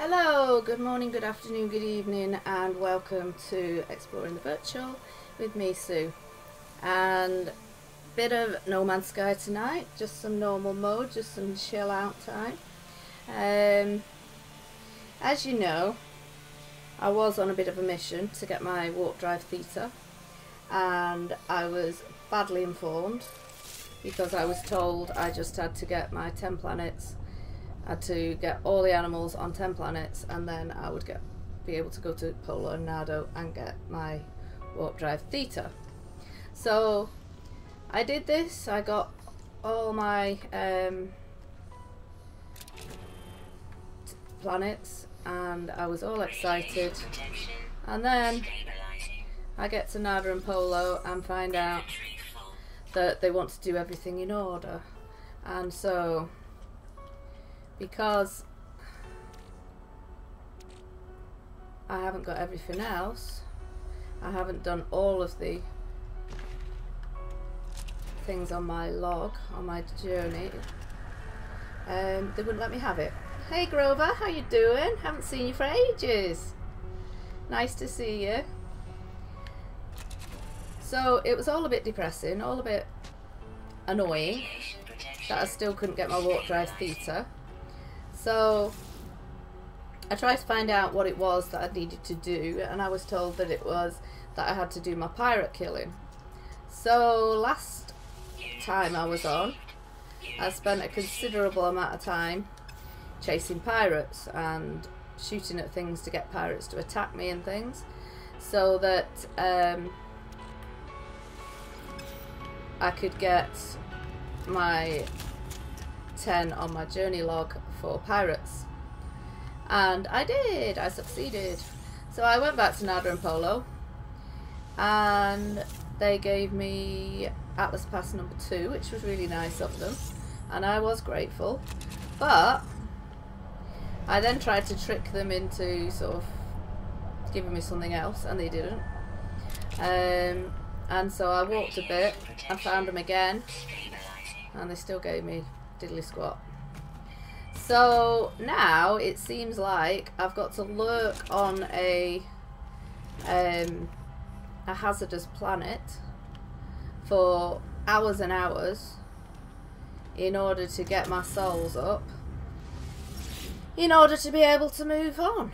Hello, good morning, good afternoon, good evening, and welcome to Exploring the Virtual with me, Sue. And bit of No Man's Sky tonight, just some normal mode, just some chill out time. As you know, I was on a bit of a mission to get my warp drive theta, and I was badly informed because I was told I just had to get my 10 planets. I had to get all the animals on 10 planets, and then I would be able to go to Polo and Nardo and get my warp drive theta. So I did this. I got all my planets and I was all excited, and then I get to Nardo and Polo and find out that they want to do everything in order. And so, because I haven't got everything else, I haven't done all of the things on my log, on my journey, they wouldn't let me have it. Hey Grover, how you doing? Haven't seen you for ages. Nice to see you. So it was all a bit depressing, all a bit annoying that I still couldn't get my warp drive theta. So I tried to find out what it was that I needed to do, and I was told that it was that I had to do my pirate killing. So last time I was on, I spent a considerable amount of time chasing pirates and shooting at things to get pirates to attack me and things, so that I could get my 10 on my journey log for pirates. And I did, I succeeded. So I went back to Nardo and Polo, and they gave me Atlas Pass number 2, which was really nice of them, and I was grateful. But I then tried to trick them into sort of giving me something else, and they didn't. And so I walked a bit, I found them again, and they still gave me diddly squat. So now it seems like I've got to lurk on a hazardous planet for hours and hours in order to get my souls up, in order to be able to move on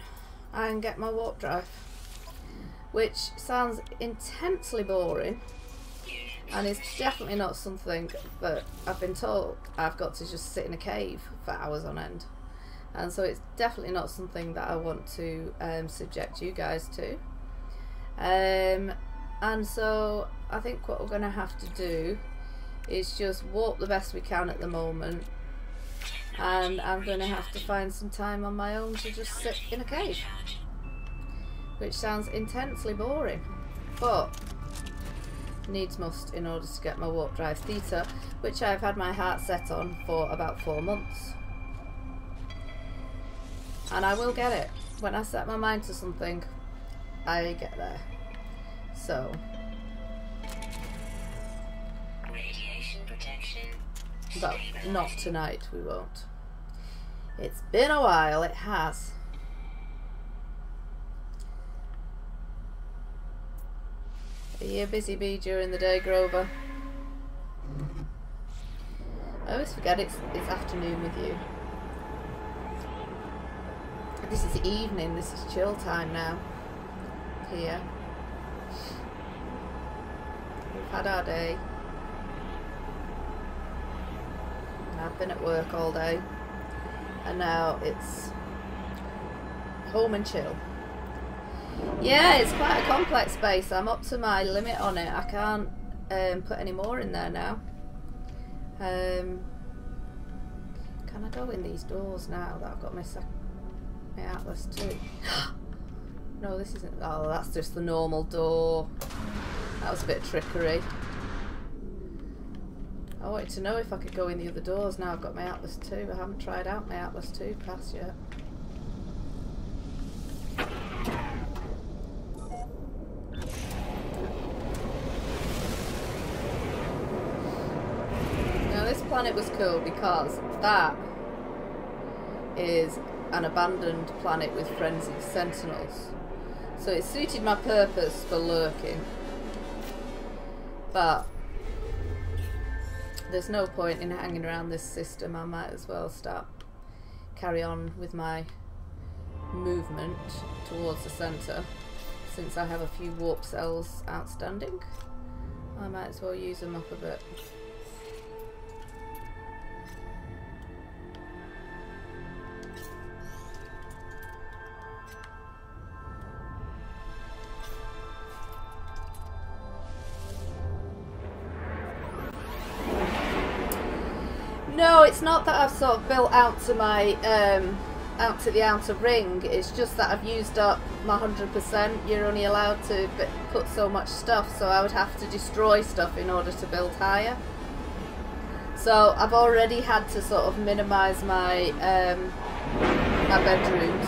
and get my warp drive, which sounds intensely boring, and it's definitely not something that I've been told I've got to just sit in a cave for hours on end. And so it's definitely not something that I want to subject you guys to. And so I think what we're going to have to do is just walk the best we can at the moment. And I'm going to have to find some time on my own to just sit in a cave, which sounds intensely boring, but needs must in order to get my warp drive theta, which I've had my heart set on for about 4 months. And I will get it. When I set my mind to something, I get there. So radiation protection. but not tonight, we won't. It's been a while, it has. Are you a busy bee during the day, Grover? I always forget it's afternoon with you. This is evening, this is chill time now. Here. We've had our day. I've been at work all day, and now it's home and chill. Yeah, it's quite a complex base. I'm up to my limit on it. I can't put any more in there now. Can I go in these doors now that I've got my Atlas too? No, this isn't. Oh, that's just the normal door. That was a bit of trickery. I wanted to know if I could go in the other doors now I've got my Atlas 2. I haven't tried out my Atlas 2 pass yet. Now this planet was cool because that is an abandoned planet with frenzied sentinels. So it suited my purpose for lurking. But there's no point in hanging around this system. I might as well carry on with my movement towards the centre. Since I have a few warp cells outstanding, I might as well use them up a bit. No, it's not that I've sort of built out to my out to the outer ring. It's just that I've used up my 100%. You're only allowed to put so much stuff, so I would have to destroy stuff in order to build higher. So I've already had to sort of minimise my my bedrooms.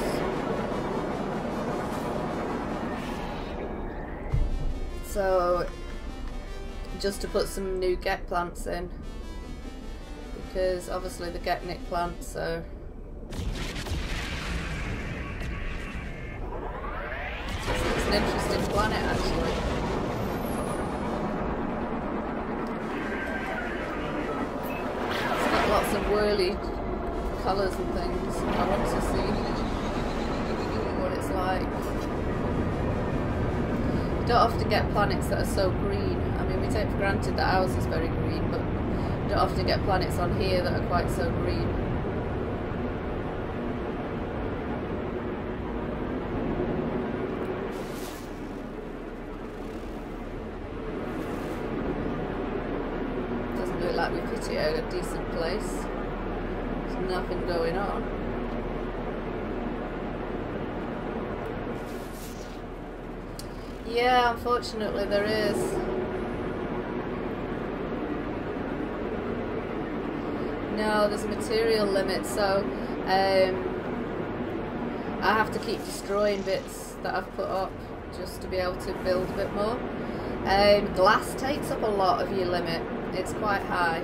So just to put some new get plants in. Because obviously the Getnik plants are it's an interesting planet actually. It's got lots of whirly colours and things. I want to see what it's like. You don't often get planets that are so green. I mean, we take for granted that ours is very green, but you don't often get planets on here that are quite so green. Doesn't look like we've hit it at a decent place. There's nothing going on. Yeah, unfortunately there is. No, there's a material limit, so I have to keep destroying bits that I've put up just to be able to build a bit more. Glass takes up a lot of your limit. It's quite high.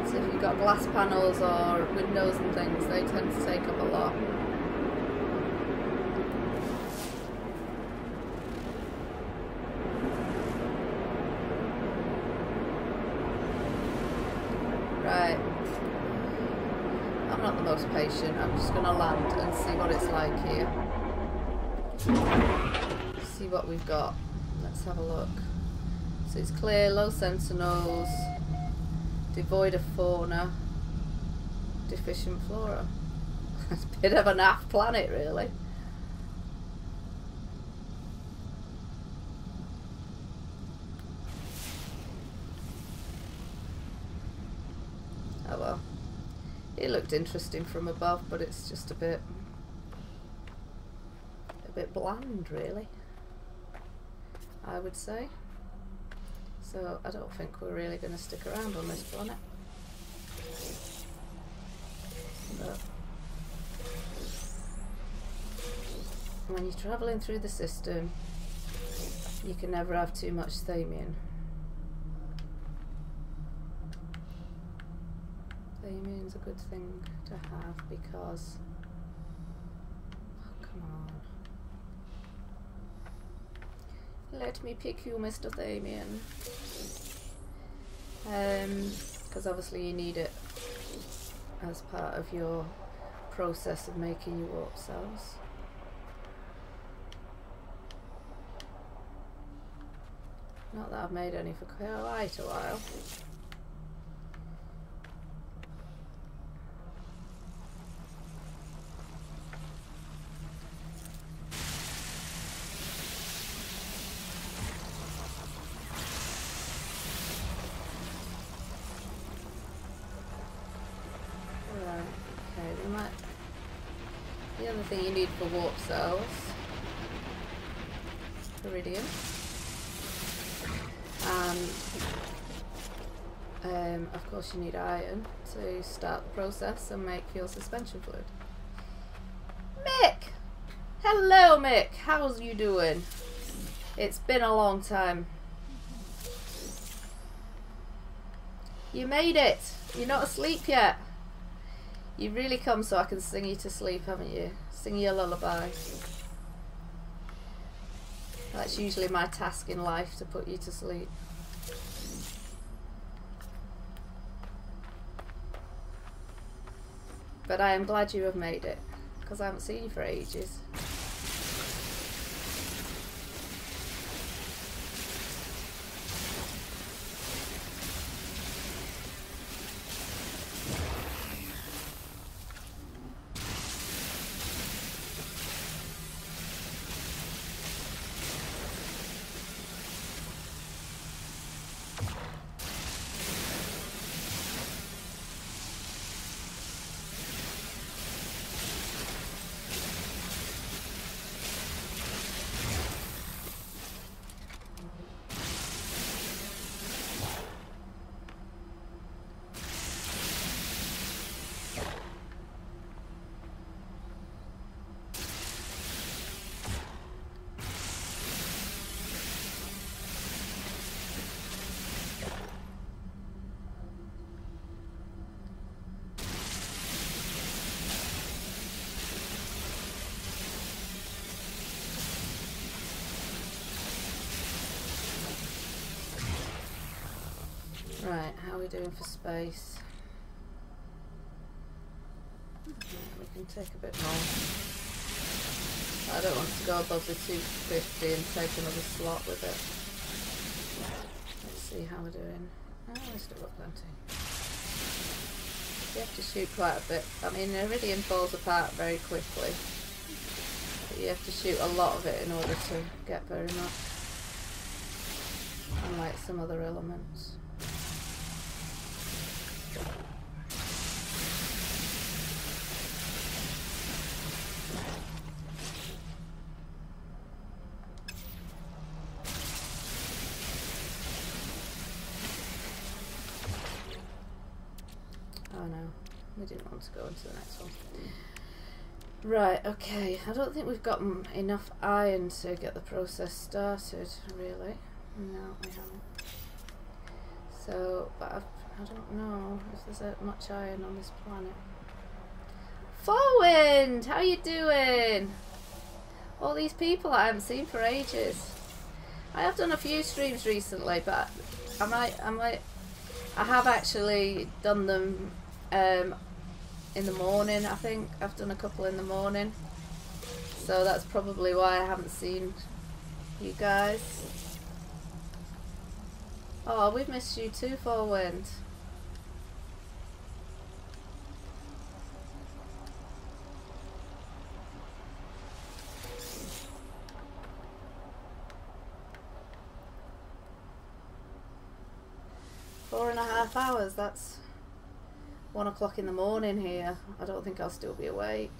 So if you've got glass panels or windows and things, they tend to take up a lot. Right. I'm not the most patient. I'm just going to land and see what it's like here. See what we've got. Let's have a look. So it's clear, low sentinels, devoid of fauna, deficient flora. It's a bit of a naff planet, really. Oh well. It looked interesting from above, but it's just a bit bland, really, I would say. So I don't think we're really going to stick around on this planet. But when you're travelling through the system, you can never have too much thamium. Thamium's a good thing to have because, oh, come on. Let me pick you, Mr. Thamium. Because obviously you need it as part of your process of making your warp cells. Not that I've made any for quite a while. The other thing you need for warp cells, iridium, and of course you need iron to start the process and make your suspension fluid. Mick! Hello Mick, how's you doing? It's been a long time. You made it! You're not asleep yet. You've really come so I can sing you to sleep, haven't you? Sing you a lullaby. That's usually my task in life, to put you to sleep. But I am glad you have made it, because I haven't seen you for ages. Right, how are we doing for space? We can take a bit more. I don't want to go above the 250 and take another slot with it. Let's see how we're doing. Oh, we still got plenty. You have to shoot quite a bit. I mean, Iridium falls apart very quickly, but you have to shoot a lot of it in order to get very much. Unlike some other elements. Oh no, we didn't want to go into the next one. Right, okay, I don't think we've got enough iron to get the process started, really. No, we haven't. So, but I don't know if there's much iron on this planet. Forwind! How you doing? All these people I haven't seen for ages. I have done a few streams recently, but I have actually done them in the morning. I think I've done a couple in the morning, so that's probably why I haven't seen you guys. Oh, we've missed you too, Forwind. Four and a half hours, that's 1 o'clock in the morning here. I don't think I'll still be awake.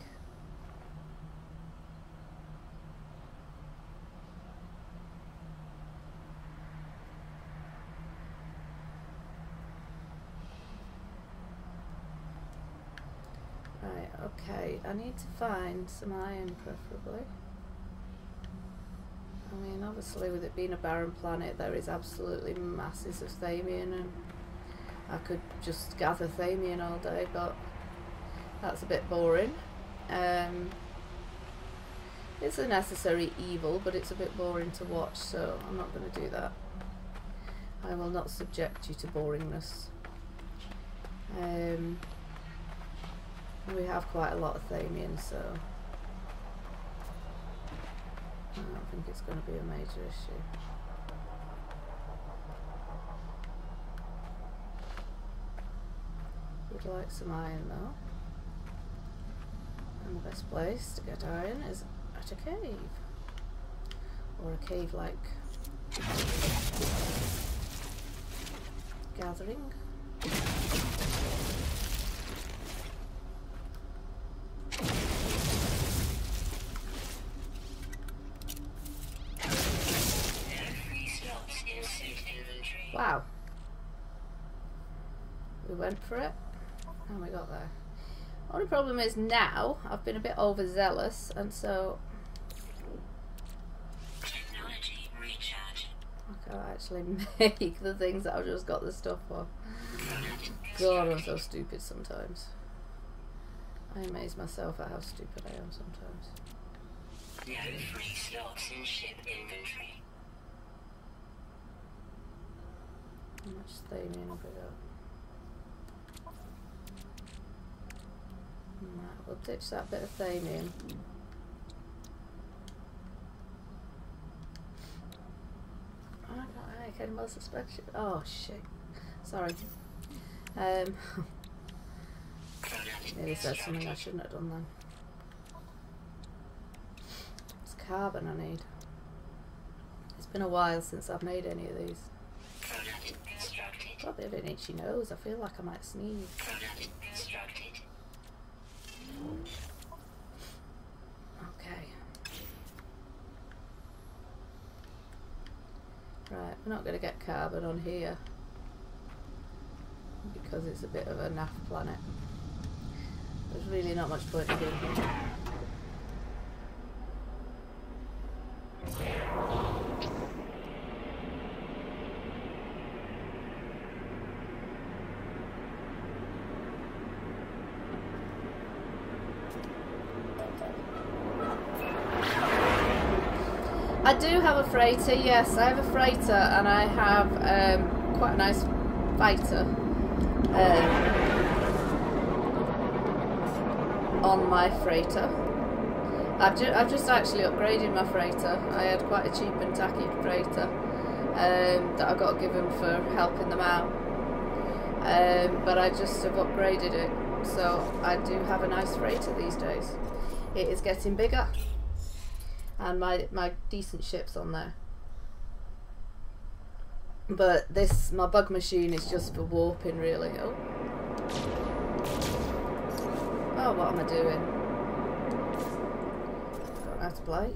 Right, okay, I need to find some iron preferably. I mean, obviously with it being a barren planet there is absolutely masses of thamium, and I could just gather thamium all day, but that's a bit boring. It's a necessary evil, but it's a bit boring to watch, so I'm not going to do that. I will not subject you to boringness. We have quite a lot of thamium, so I don't think it's going to be a major issue. Would like some iron though, and the best place to get iron is at a cave, or a cave-like gathering. Wow. We went for it and we got there. Only problem is now I've been a bit overzealous, and so Technology recharge. I can't actually make the things that I've just got the stuff for. God, I'm so stupid sometimes. I amaze myself at how stupid I am sometimes. No free slots in ship inventory. How much thamium have we got? Right, we'll ditch that bit of thamium. Oh, I can't make any more suspension. Oh shit. Sorry. Nearly said something I shouldn't have done then. It's carbon I need. It's been a while since I've made any of these. Probably a bit itchy nose. I feel like I might sneeze. Okay. Right, we're not going to get carbon on here because it's a bit of a naff planet. There's really not much point in doing here. I do have a freighter, yes, I have a freighter and I have quite a nice fighter on my freighter. I've just actually upgraded my freighter. I had quite a cheap and tacky freighter that I got given for helping them out, but I just have upgraded it, so I do have a nice freighter these days. It is getting bigger. And my decent ship's on there. But my bug machine is just for warping really. Oh, what am I doing? Don't know how to play.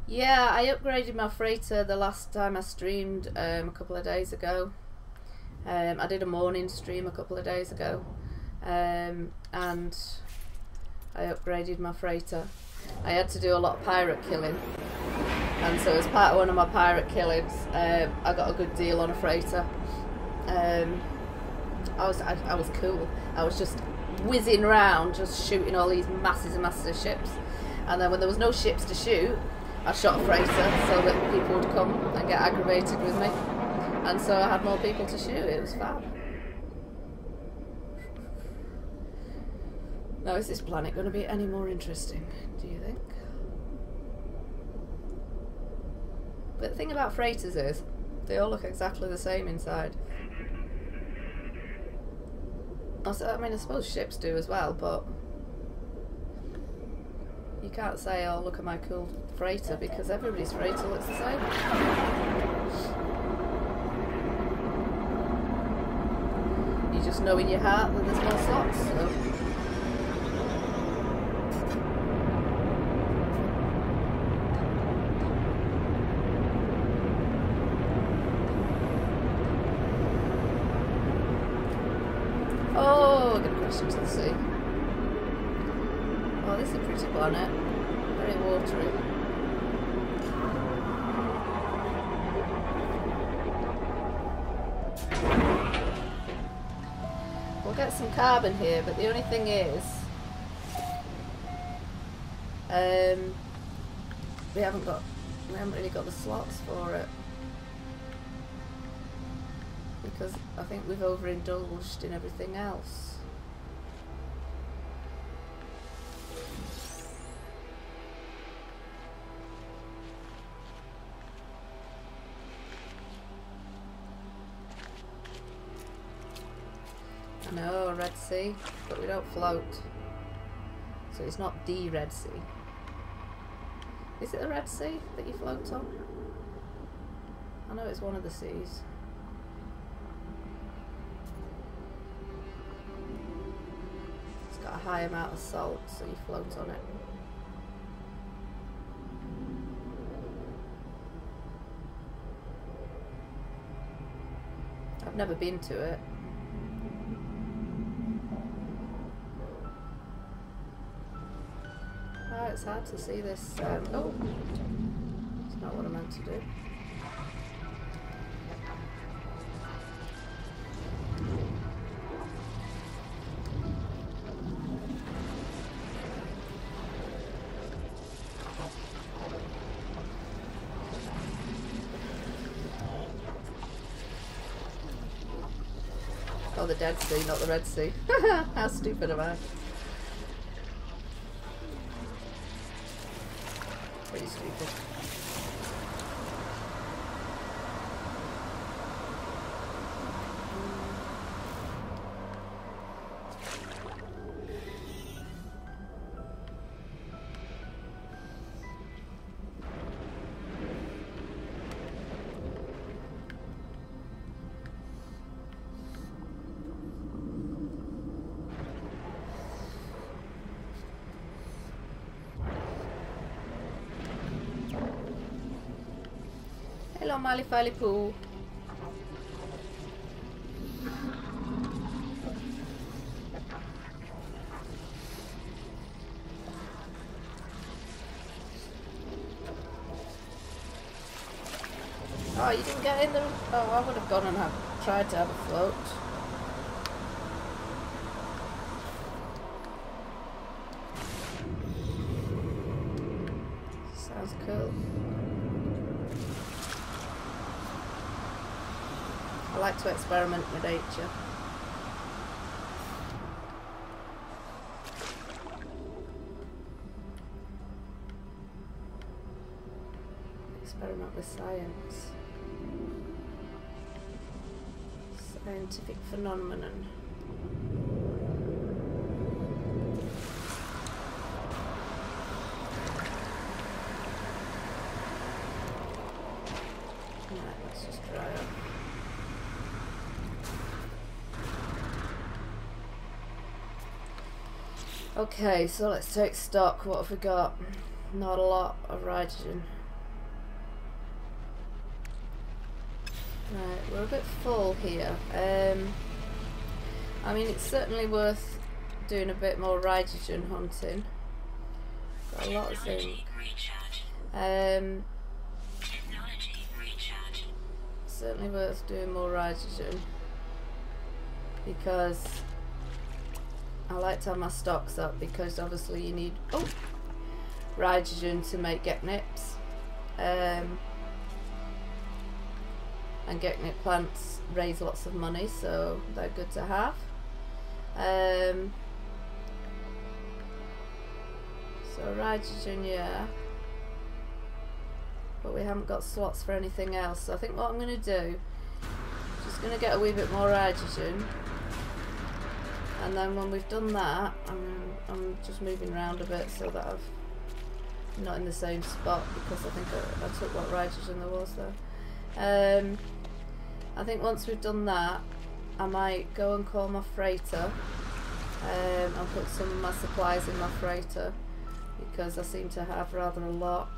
Yeah, I upgraded my freighter the last time I streamed a couple of days ago. I did a morning stream a couple of days ago, and I upgraded my freighter. I had to do a lot of pirate killing, and so as part of one of my pirate killings, I got a good deal on a freighter. I was cool. I was just whizzing around, just shooting all these masses and masses of ships, and then when there was no ships to shoot, I shot a freighter so that people would come and get aggravated with me. And so I had more people to shoot. It was fab. Now, is this planet going to be any more interesting, do you think? But the thing about freighters is, they all look exactly the same inside. Also, I mean, I suppose ships do as well, but you can't say, oh, look at my cool freighter, because everybody's freighter looks the same. You just know in your heart that there's more slots, so. Oh, we're going to crash into the sea. Oh, this is a pretty planet. Very watery. We'll get some carbon here, but the only thing is, we haven't really got the slots for it, because I think we've overindulged in everything else. No, Red Sea, but we don't float. So it's not the Red Sea. Is it the Red Sea that you float on? I know it's one of the seas. It's got a high amount of salt, so you float on it. I've never been to it. It's hard to see this. Oh, it's not what I meant to do. Or the Dead Sea, not the Red Sea. How stupid am I? Pretty stupid. Hello, Miley Filey Poo. Oh, you didn't get in the... Oh, I would have gone and tried to have a float. Sounds cool. I like to experiment with nature. Experiment with science. Scientific phenomenon. Right, let's just dry up. Okay, so let's take stock. What have we got? Not a lot of hydrogen. Right, we're a bit full here. I mean, it's certainly worth doing a bit more hydrogen hunting. Got a lot of zinc. Certainly worth doing more hydrogen because I like to have my stocks up, because obviously you need hydrogen to make geknips, and geknip plants raise lots of money, so they're good to have. So hydrogen, yeah, but we haven't got slots for anything else, so I think what I'm going to do, just going to get a wee bit more hydrogen. And then when we've done that, I'm just moving around a bit so that I'm not in the same spot, because I think I took what hydrogen there was there. I think once we've done that, I might go and call my freighter and put some of my supplies in my freighter, because I seem to have rather a lot,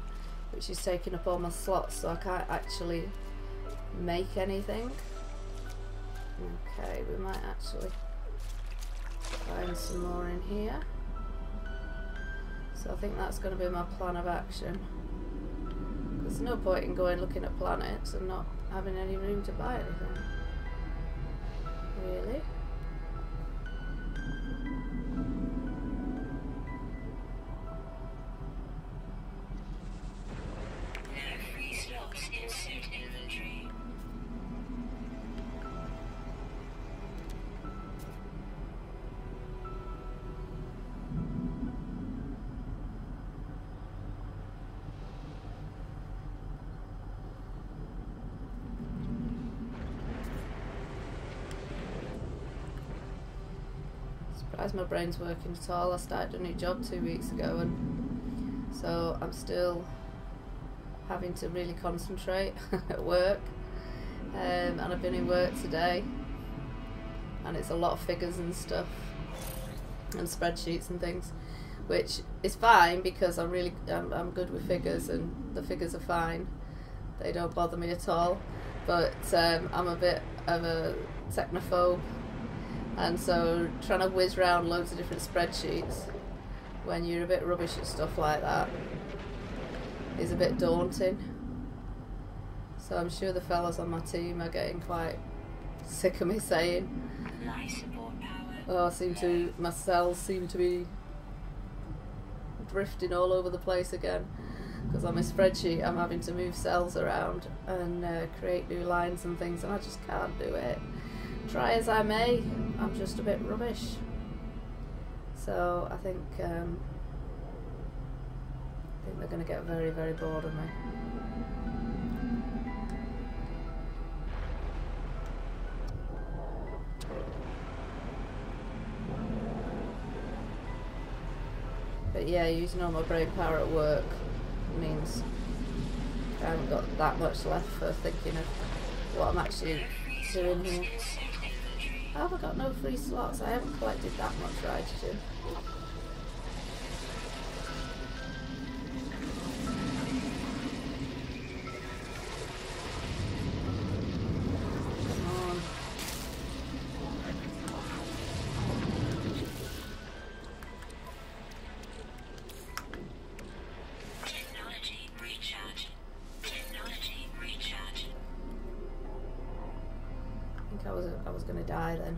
which is taking up all my slots, so I can't actually make anything. Okay, we might actually find some more in here. So I think that's going to be my plan of action. There's no point in going looking at planets and not having any room to buy anything. Really? No free slots in suit inventory. Surprised my brain's working at all. I started a new job 2 weeks ago, and so I'm still having to really concentrate at work, and I've been in work today, and it's a lot of figures and stuff and spreadsheets and things, which is fine because I'm good with figures, and the figures are fine, they don't bother me at all, but I'm a bit of a technophobe, and so trying to whiz around loads of different spreadsheets when you're a bit rubbish at stuff like that is a bit daunting. So I'm sure the fellas on my team are getting quite sick of me saying, oh, my cells seem to be drifting all over the place again, because on my spreadsheet I'm having to move cells around and create new lines and things, and I just can't do it. try as I may, I'm just a bit rubbish. So I think they're going to get very, very bored of me. But yeah, using all my brain power at work means I haven't got that much left for thinking of what I'm actually doing here. How have I got no free slots? I haven't collected that much hydrogen. Come on. Technology recharge. Technology recharge. I think I was going to die then.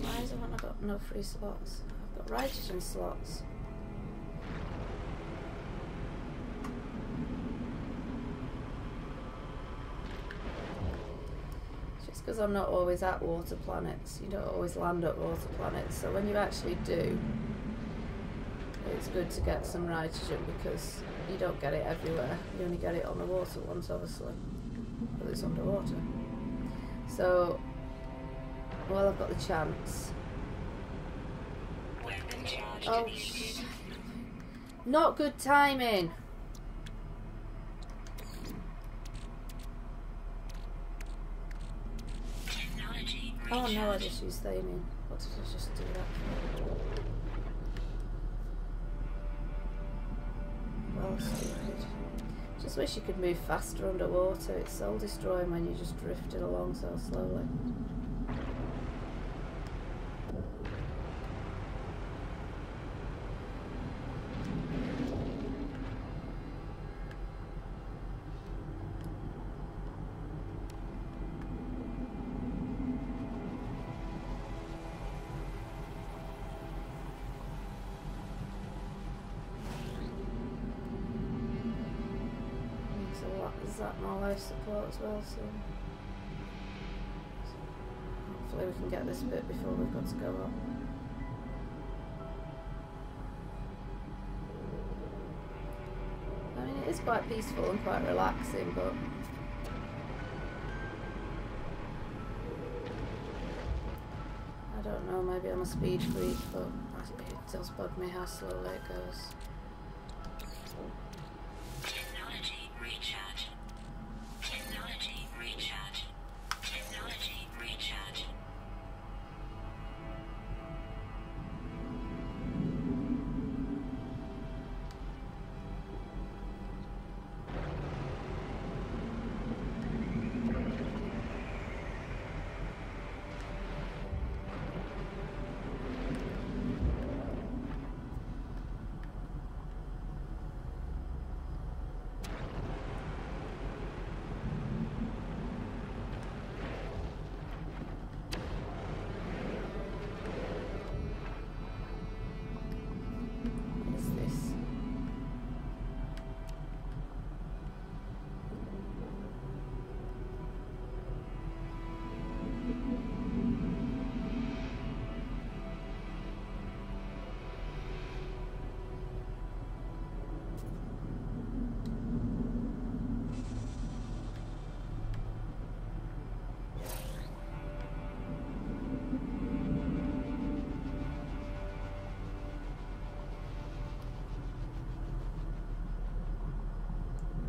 Why is it when I've got no free slots? I've got hydrogen slots. Just because I'm not always at water planets. You don't always land at water planets. So when you actually do, it's good to get some hydrogen because you don't get it everywhere. You only get it on the water ones, obviously. Well, it's underwater. So, while I've got the chance. Weapon charge Oh, needed. not good timing. Technology Oh recharge. no, I just used theming. What did I just do that for? Well, stupid. Just wish you could move faster underwater. It's soul destroying when you just drifted along so slowly. Is that my life support as well soon? Hopefully we can get this bit before we've got to go up. I mean, it is quite peaceful and quite relaxing, but I don't know, maybe I'm a speed freak, but it does bug me how slowly it goes. Technology recharge. Technology recharge. Technology recharge. What is this?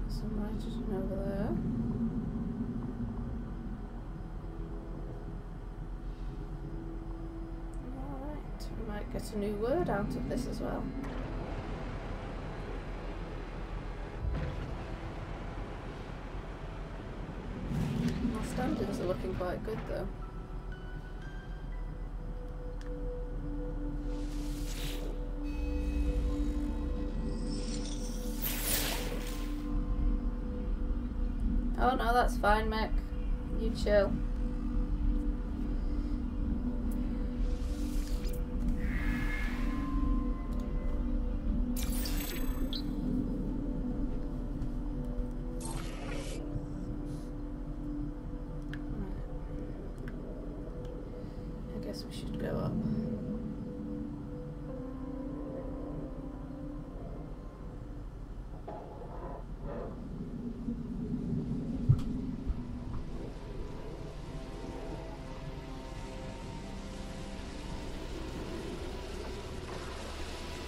Some nitrogen over there. Alright, we might get a new word out of this as well. My standards are looking quite good though. Oh no, that's fine, Mick. You chill. guess we should go up.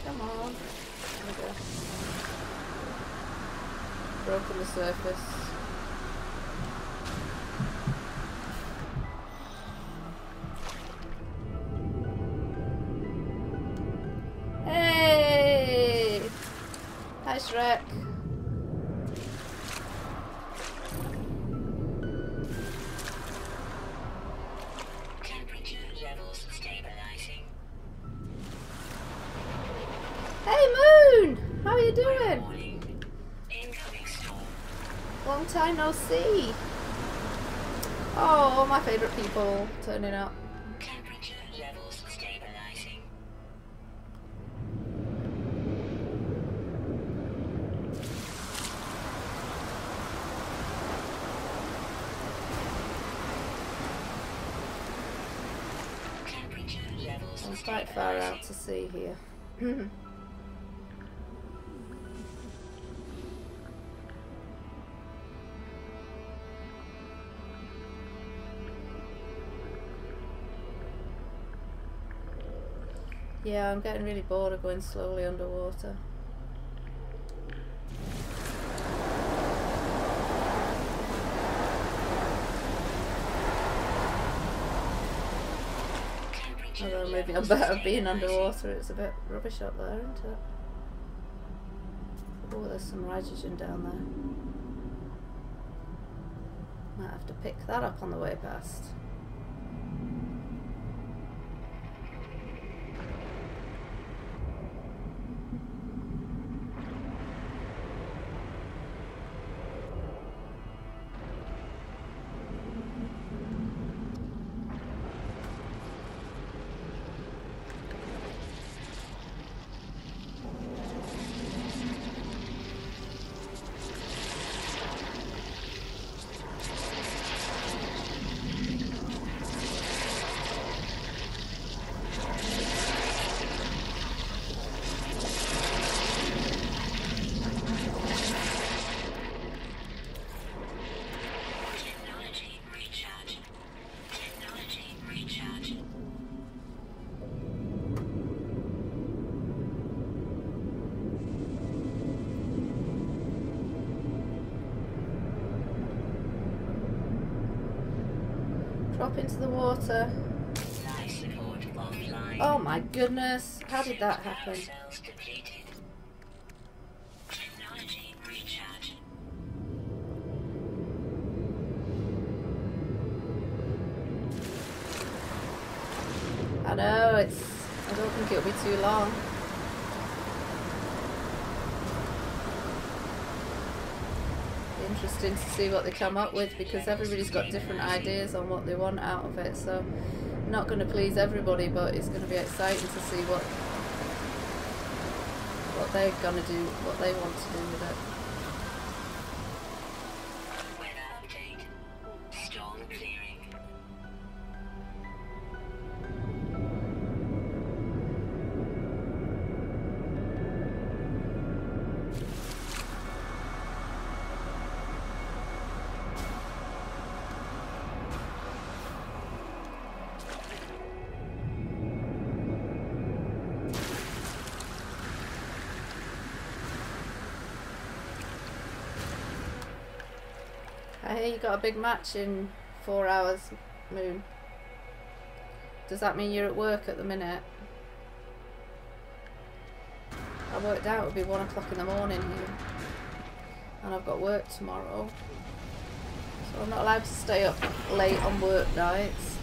Come on. There we go. Broken the surface. Hey! Hi, Shrek. Temperature levels stabilizing. Hey, Moon! How are you doing? Warning. Incoming storm. Long time no see. Oh, my favourite people turning up. Temperature levels stabilizing. Temperature levels I'm quite far out to sea here. Yeah, I'm getting really bored of going slowly underwater. Although maybe I'm better being underwater, it's a bit rubbish up there, isn't it? Oh, there's some hydrogen down there. Might have to pick that up on the way past. Technology recharge. Technology recharge. Drop into the water. Life support offline. Oh my goodness, how did that happen? Cells depleted. Technology recharge. I know, I don't think it'll be too long. Be interesting to see what they come up with, because everybody's got different ideas on what they want out of it, so I'm not going to please everybody, but it's going to be exciting to see what they're going to do, what they want to do with it. Weather update. Storm clearing. I hear you got a big match in 4 hours, Moon. Does that mean you're at work at the minute? I worked out it would be 1 o'clock in the morning here. And I've got work tomorrow. So I'm not allowed to stay up late on work nights.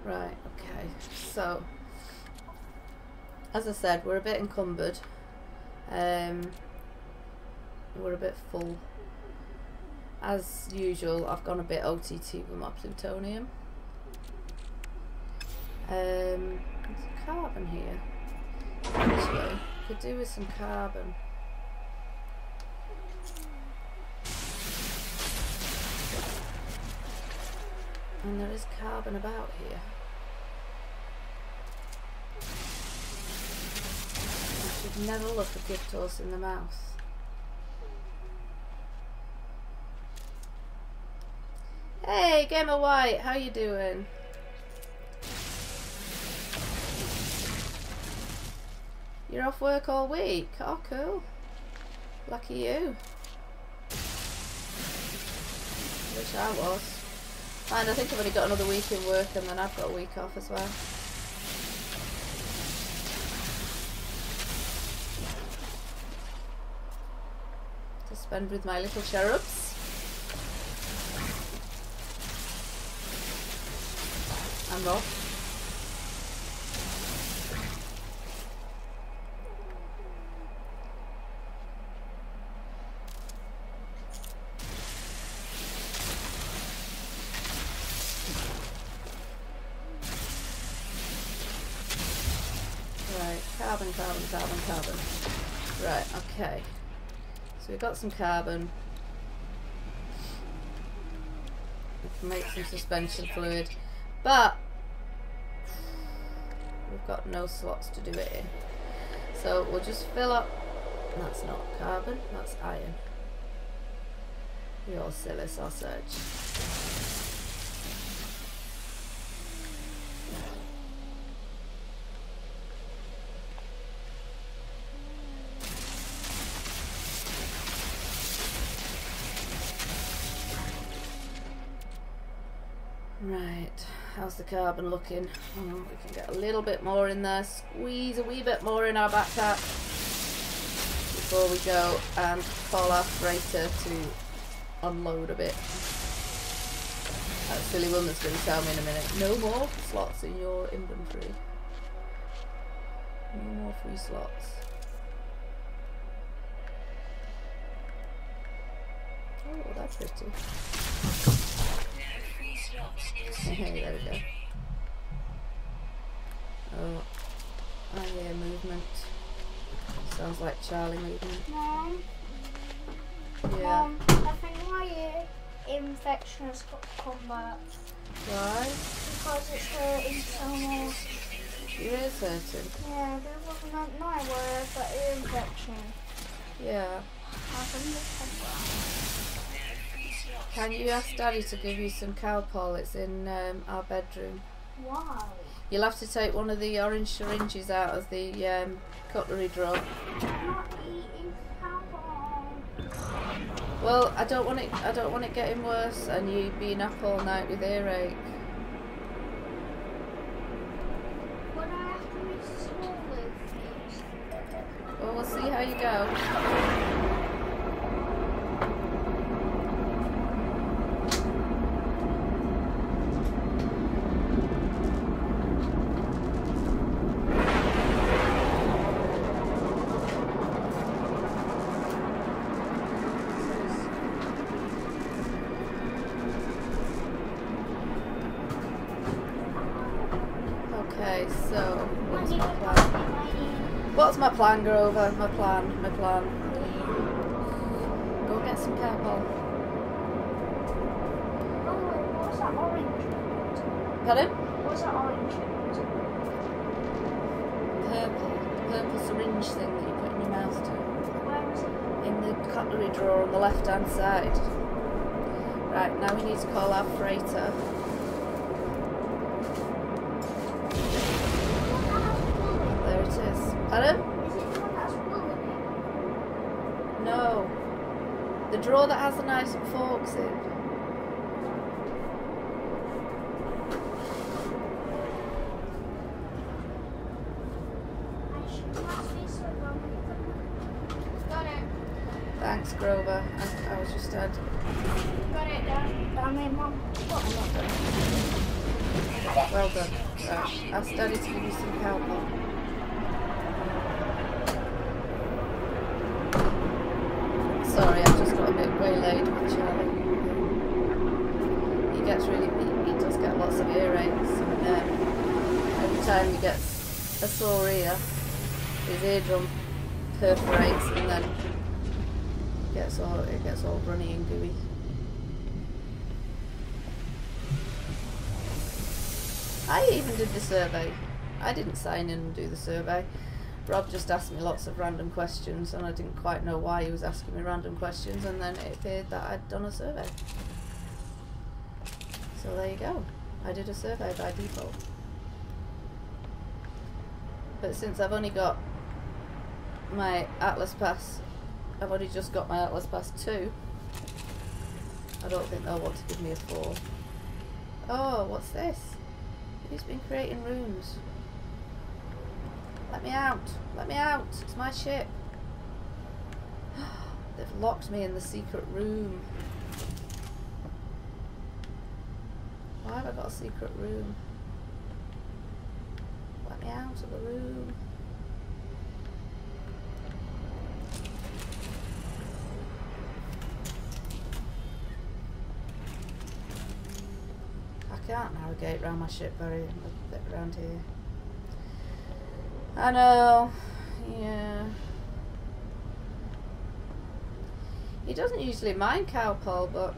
Right, okay. So, as I said, we're a bit encumbered. We're a bit full. As usual, I've gone a bit OTT with my plutonium. There's carbon here. Actually, could do with some carbon. And there is carbon about here. I should never look a gift horse in the mouth. Hey, Gamer White, how you doing? You're off work all week? Oh, cool. Lucky you. Wish I was. And I think I've only got another week in work and then I've got a week off as well. To spend with my little cherubs. And Rob. Carbon. Right, okay. So we've got some carbon. We can make some suspension fluid. But we've got no slots to do it in. So we'll just fill up. That's not carbon, that's iron. You're silly sausage. Right, how's the carbon looking? Oh, we can get a little bit more in there, squeeze a wee bit more in our backpack before we go and call our freighter to unload a bit. That silly woman's going to tell me in a minute, no more slots in your inventory. No more free slots. Oh, that's pretty. There we go. Oh, I hear movement. Sounds like Charlie movement. Mom. Yeah. Mom, I think my infection has come back. Why? Because it's hurting so much. Your ear's hurting. Yeah, there was not my word, but ear infection. Yeah. I think it's come back. Can you ask Daddy to give you some cowpole? It's in our bedroom. Why? You'll have to take one of the orange syringes out of the cutlery drawer. I'm not eating alcohol. Well, I don't want it getting worse and you being up all night with earache. Would I have to be swollen, please? Well, we'll see how you go. Okay, so what's my plan? What's my plan, Grover? My plan. Go get some cowpole. Oh, what's that orange? Pardon? What's that orange? Purple syringe thing that you put in your mouth to. Where is it? In the cutlery drawer on the left hand side. Right, now we need to call our freighter. There it is. Pardon? Is it the one that's wool in it? No. The drawer that has the knives and forks in. I should pass this one. Got it. Thanks, Grover. I was just dead. Got it down there, Mum. I'm not done. Well done. Right. Ask Daddy to give you some cowpole. Sorry, I've just got a bit waylaid with Charlie. He gets really, he does get lots of earaches, and every time he gets a sore ear, his eardrum perforates, and then it gets all runny and gooey. I even did the survey. I didn't sign in and do the survey. Rob just asked me lots of random questions and I didn't quite know why he was asking me random questions, and then it appeared that I'd done a survey. So there you go. I did a survey by default. But since I've only got my Atlas Pass, I've only just got my Atlas Pass 2, I don't think they'll want to give me a 4. Oh, what's this? Who's been creating rooms? Let me out! Let me out! It's my ship! They've locked me in the secret room. Why have I got a secret room? Let me out of the room. I can't navigate around my ship very bit around here. I know, yeah. He doesn't usually mind cowpole, but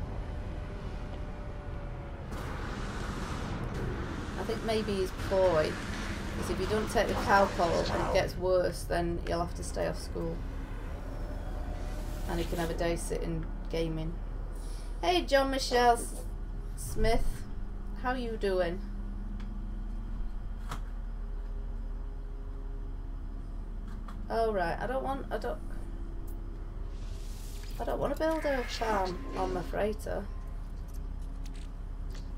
I think maybe he's coy. Because if you don't take the cowpole and it gets worse, then you'll have to stay off school. And you can have a day sitting gaming. Hey, John Michelle Smith. How you doing? Oh right, I don't want to build a farm on my freighter.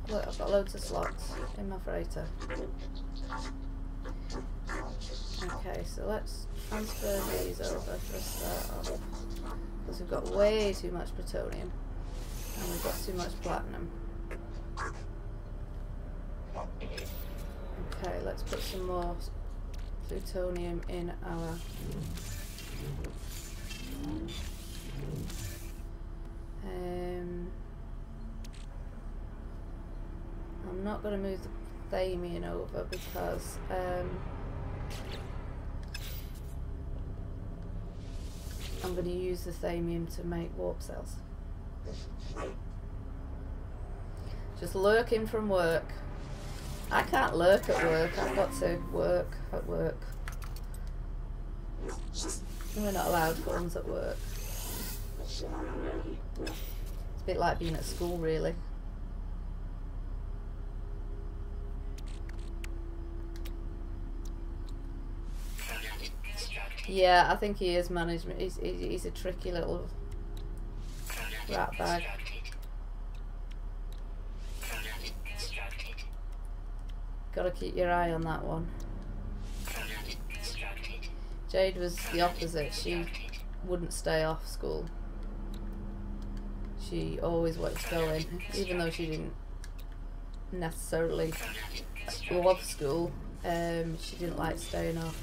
Look, I've got loads of slots in my freighter. Okay, so let's transfer these over for a start off. Because we've got way too much plutonium and we've got too much platinum. Okay, let's put some more plutonium in our I'm not going to move the thamium over because I'm going to use the thamium to make warp cells. Just lurking from work. I can't lurk at work, I've got to work at work. We're not allowed phones at work. It's a bit like being at school, really. Yeah, I think he is management. He's a tricky little rat bag. Gotta keep your eye on that one. Jade was the opposite. She wouldn't stay off school. She always wanted to go in, even though she didn't necessarily love school. She didn't like staying off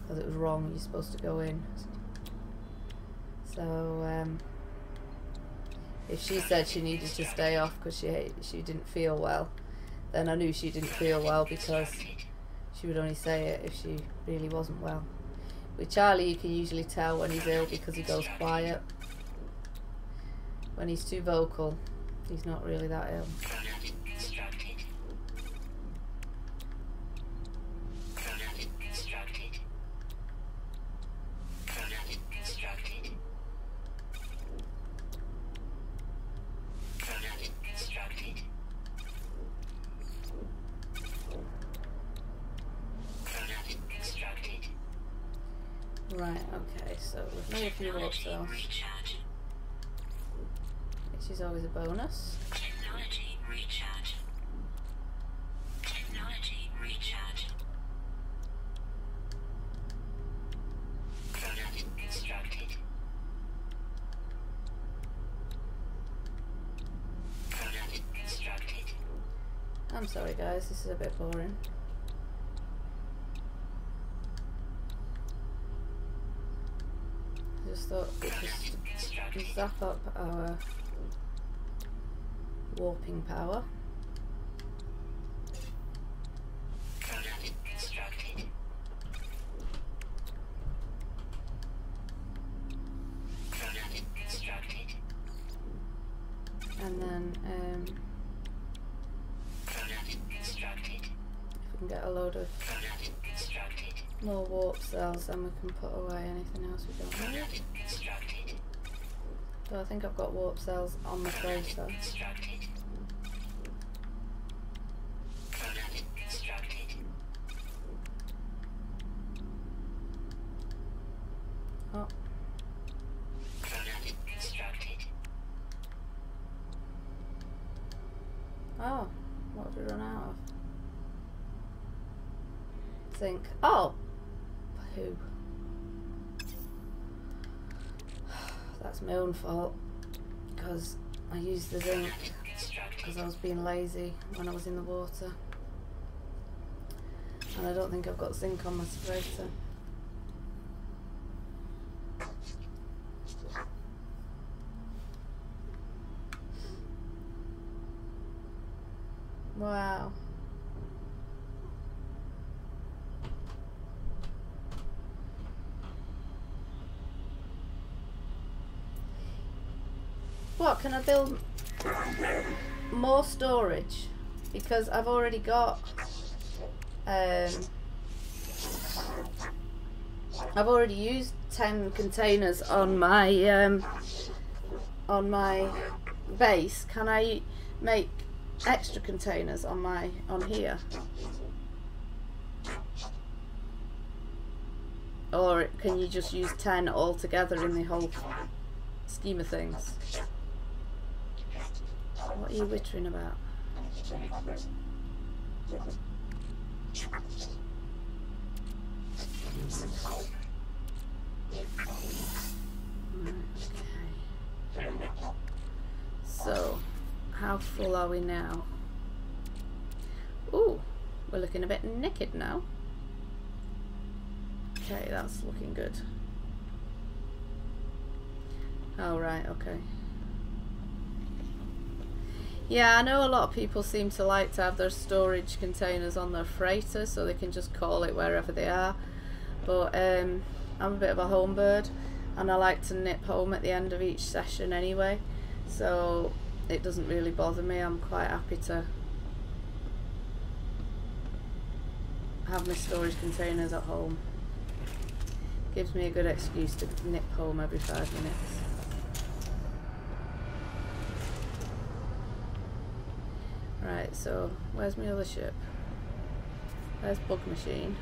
because it was wrong. You're supposed to go in. So if she said she needed to stay off because she didn't feel well, then I knew she didn't feel well because she would only say it if she really wasn't well. With Charlie, you can usually tell when he's ill because he goes quiet. When he's too vocal, he's not really that ill. Right, okay, so we've made a few warp cells, which is always a bonus. Technology recharge. Technology recharge. Product constructed. Product constructed. I'm sorry guys, this is a bit boring. I just thought we'd just zap up our warping power. Product constructed. Product constructed. And then Product can get a load of Product constructed. more warp cells, then we can put away anything else we don't need. Product constructed. So I think I've got warp cells on the freighter. Constructed. Product constructed. Oh, Product constructed. oh, what have we run out of? Zinc. Oh, poo. That's my own fault because I used the zinc because I was being lazy when I was in the water, and I don't think I've got zinc on my freighter. Wow. What, can I build more storage? Because I've already got I've already used 10 containers on my base. Can I make extra containers on here? Or can you just use 10 altogether in the whole scheme of things? What are you wittering about? Okay. So, how full are we now? Ooh, we're looking a bit naked now. Okay, that's looking good. Oh, right, okay. Yeah, I know a lot of people seem to like to have their storage containers on their freighter so they can just call it wherever they are. But I'm a bit of a home bird and I like to nip home at the end of each session anyway. So it doesn't really bother me. I'm quite happy to have my storage containers at home. Gives me a good excuse to nip home every 5 minutes. Right, so where's my other ship? Where's Bug Machine?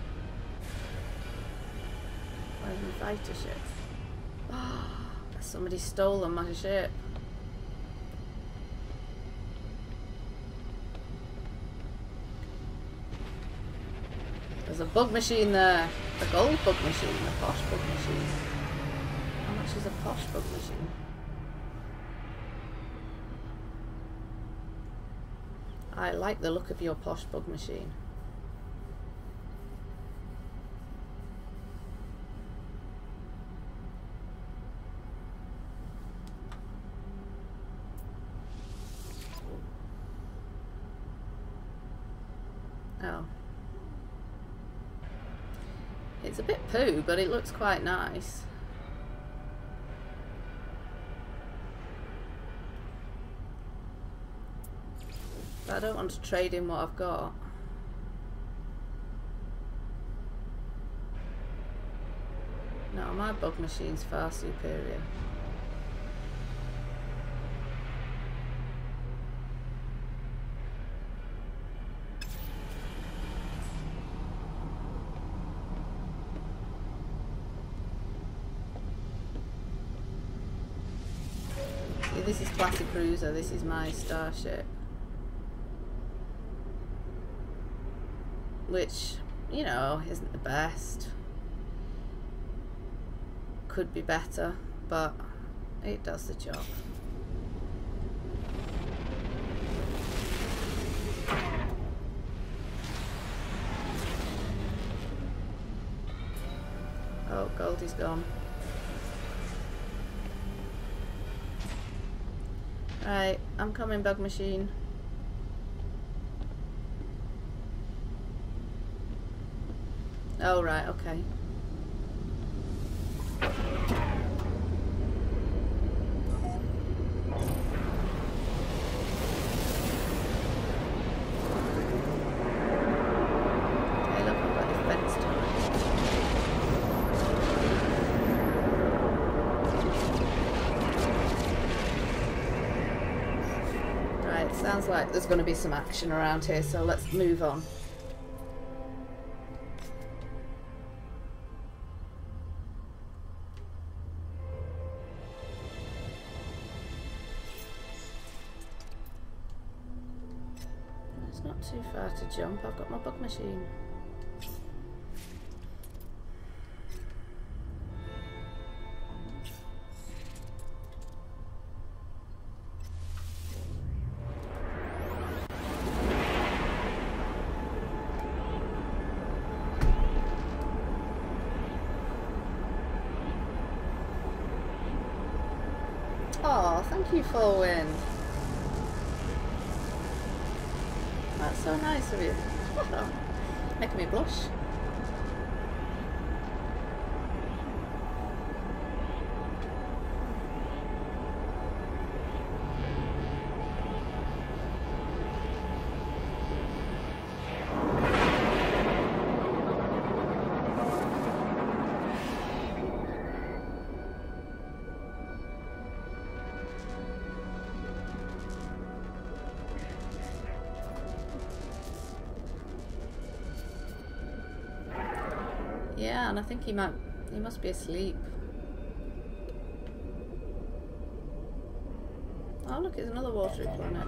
Where's my fighter ship? Oh, somebody's stolen my ship. There's a bug machine there. A gold bug machine, a posh bug machine. How much is a posh bug machine? I like the look of your posh bug machine. Oh. It's a bit poo, but it looks quite nice. But I don't want to trade in what I've got. No, my bug machine's far superior. See, this is Classic Cruiser, this is my starship. Which, you know, isn't the best. Could be better, but it does the job. Oh, Goldie's gone. Right, I'm coming, Bug Machine. Oh, right, okay. Looks like there's going to be some action around here, so let's move on. It's not too far to jump. I've got my bug machine. Oh, thank you, Full Wind. That's so nice of you. Making me blush. Yeah, and I think he must be asleep. Oh look, it's another watery planet.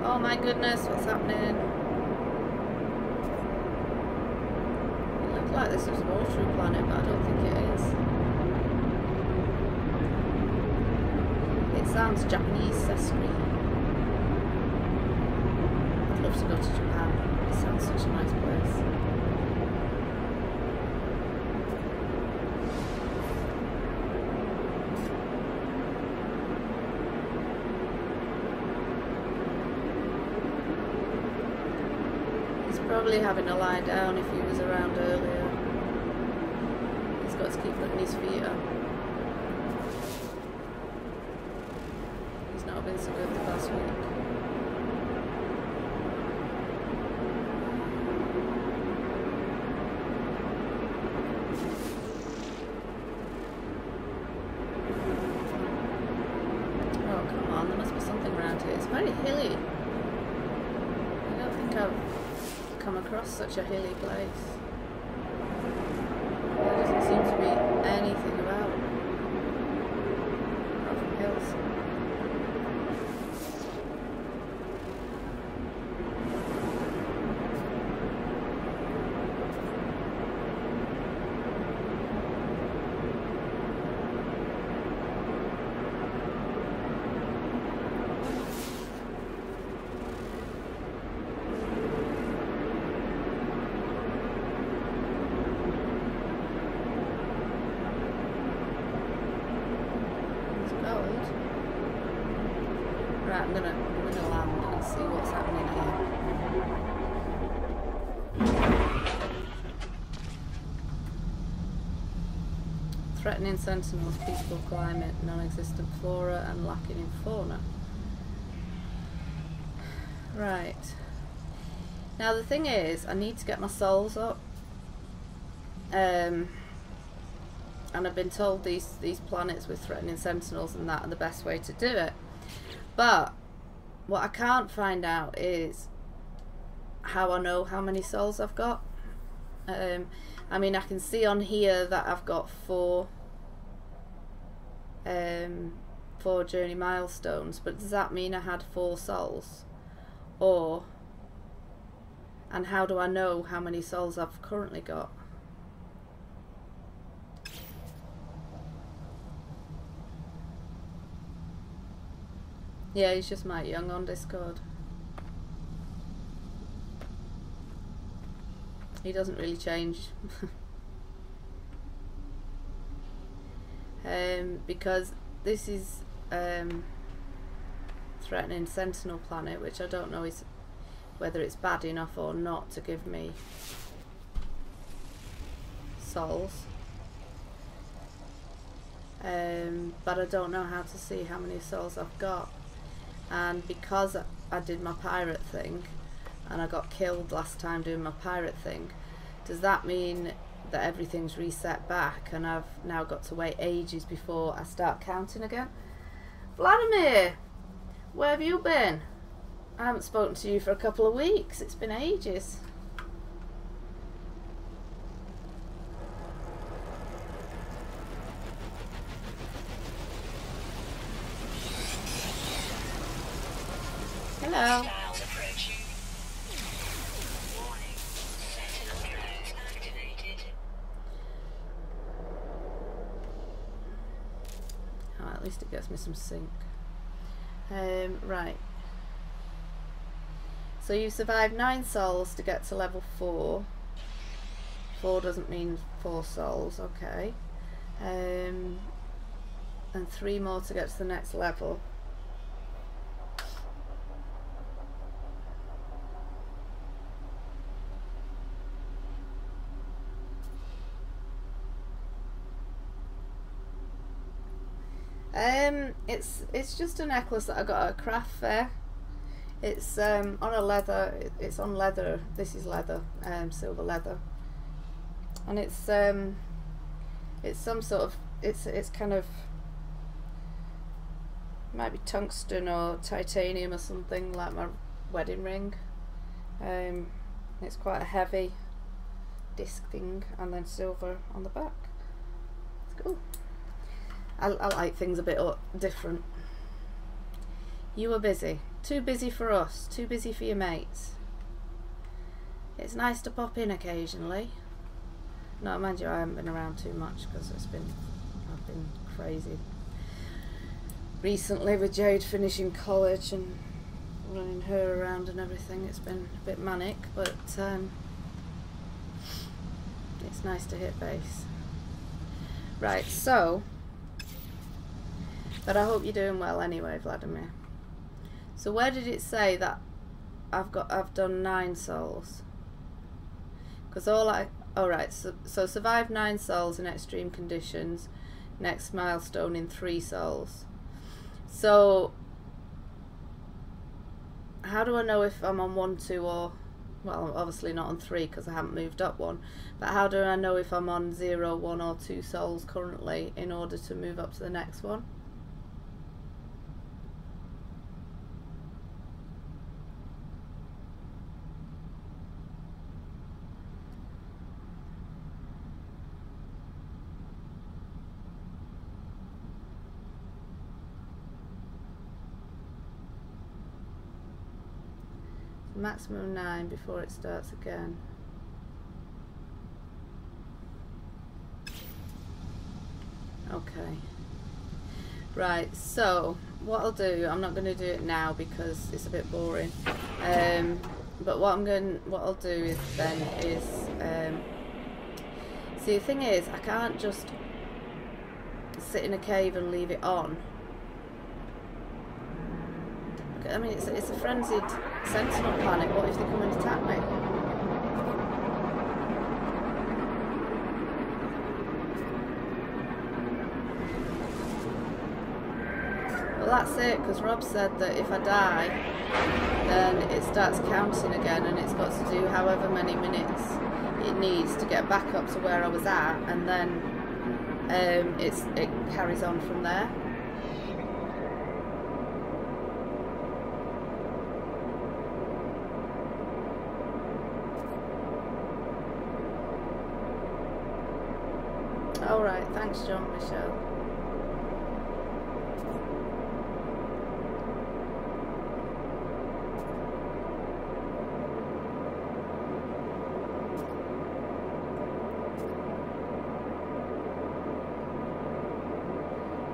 Oh my goodness, what's happening? Like this was a watery planet, but I don't think it is. It sounds Japanese, Sesame. I'd love to go to Japan. It sounds such a nice place. He's probably having a lie down if he was around earlier. He's got to keep putting his feet up. He's not been so good the past week. Oh, come on, there must be something around here. It's very hilly. I don't think I've come across such a hilly place. There doesn't seem to be anything about apart from hills. Right, I'm gonna land and see what's happening here. Threatening sentinels, peaceful climate, non-existent flora and lacking in fauna. Right. Now the thing is, I need to get my souls up. And I've been told these planets with threatening sentinels and that are the best way to do it. But what I can't find out is how I know how many souls I've got. I mean, I can see on here that I've got four journey milestones, but does that mean I had 4 souls? And how do I know how many souls I've currently got? Yeah, he's just Mike Young on Discord. He doesn't really change. Because this is threatening sentinel planet, which I don't know whether it's bad enough or not to give me souls. but I don't know how to see how many souls I've got. And because I did my pirate thing and I got killed last time doing my pirate thing, does that mean that everything's reset back and I've now got to wait ages before I start counting again? Vladimir, where have you been? I haven't spoken to you for a couple of weeks. It's been ages. Hello. Hostiles approaching. Warning. Sentinel drones activated. Oh, at least it gets me some sync. Right. So you survived 9 souls to get to level 4. 4 doesn't mean 4 souls, okay. And 3 more to get to the next level. It's just a necklace that I got at a craft fair. It's on a leather. It's on leather. This is leather, silver leather, and it's some sort of it's kind of, might be tungsten or titanium or something, like my wedding ring. It's quite a heavy disc thing, and then silver on the back. It's cool. I like things a bit different. You were busy. Too busy for us. Too busy for your mates. It's nice to pop in occasionally. No, mind you, I haven't been around too much because I've been crazy recently with Jade finishing college and running her around and everything. It's been a bit manic, but it's nice to hit base. Right, so, but I hope you're doing well anyway, Vladimir. So where did it say that I've done 9 souls? Because alright, so survive 9 souls in extreme conditions. Next milestone in 3 souls. So how do I know if I'm on 1, 2 or, well, obviously not on 3 because I haven't moved up 1, but how do I know if I'm on 0, 1 or 2 souls currently in order to move up to the next one? Maximum 9 before it starts again. Okay. Right, so what I'll do, I'm not going to do it now because it's a bit boring. But what I'll do is see, the thing is, I can't just sit in a cave and leave it on. I mean, it's a frenzied sentinel planet. What if they come and attack me? Well, that's it, because Rob said that if I die, then it starts counting again, and it's got to do however many minutes it needs to get back up to where I was at, and then it carries on from there. Alright, thanks John Michelle.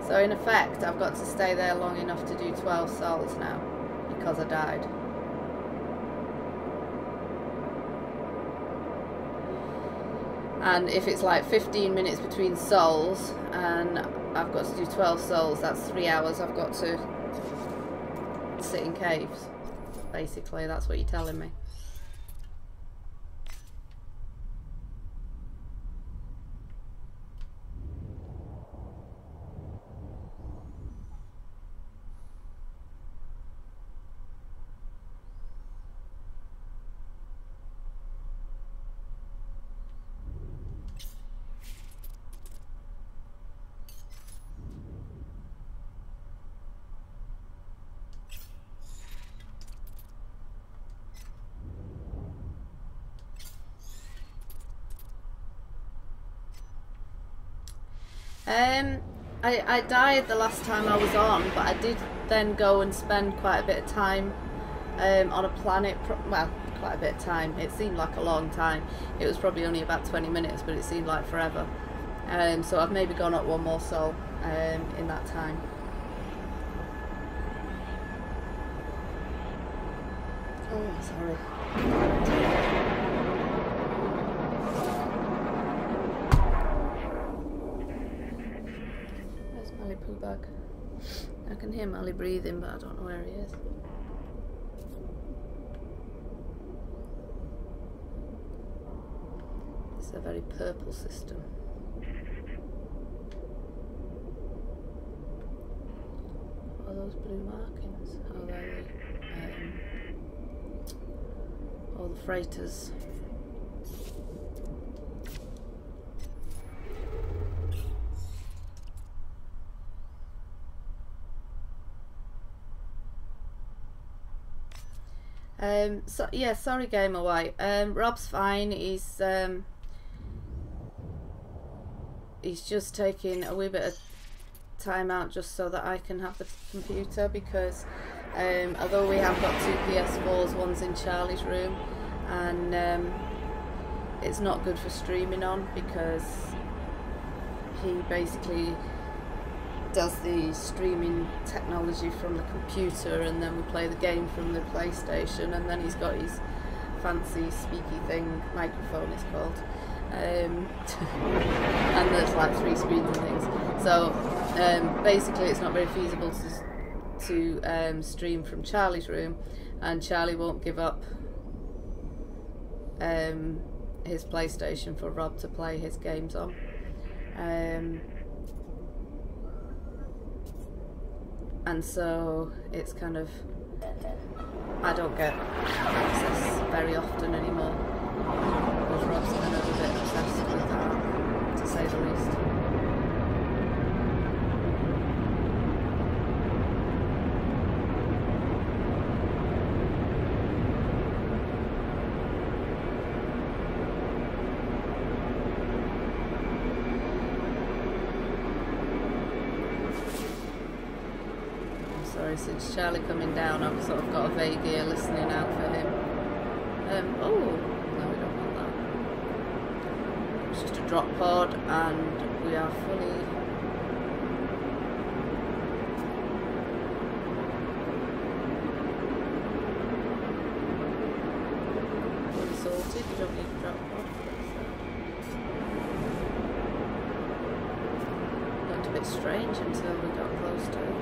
So in effect, I've got to stay there long enough to do 12 souls now, because I died. And if it's like 15 minutes between souls and I've got to do 12 souls, that's 3 hours I've got to sit in caves. Basically, that's what you're telling me. I died the last time I was on, but I did then go and spend quite a bit of time on a planet. Well, quite a bit of time. It seemed like a long time. It was probably only about 20 minutes, but it seemed like forever. So I've maybe gone up one more soul in that time. Oh, sorry. Where's Mally Poo Bag? I can hear Mally breathing, but I don't know where he is. It's a very purple system. What are those blue markings? Oh, they're all the freighters. So yeah, sorry Gamer White. Rob's fine. He's just taking a wee bit of time out just so that I can have the computer, because although we have got 2 PS4s, one's in Charlie's room, and it's not good for streaming on because he basically does the streaming technology from the computer, and then we play the game from the PlayStation, and then he's got his fancy speaky thing, microphone it's called, and there's like 3 screens and things. So basically it's not very feasible to stream from Charlie's room, and Charlie won't give up his PlayStation for Rob to play his games on. And so it's kind of, I don't get access very often anymore, because Rob's kind of a bit obsessed with that, to say the least. Since Charlie coming down, I've sort of got a vague ear listening out for him. Oh, no, we don't want that. It's just a drop pod, and we are fully sorted. You don't need a drop pod. It looked a bit strange until we got close to it.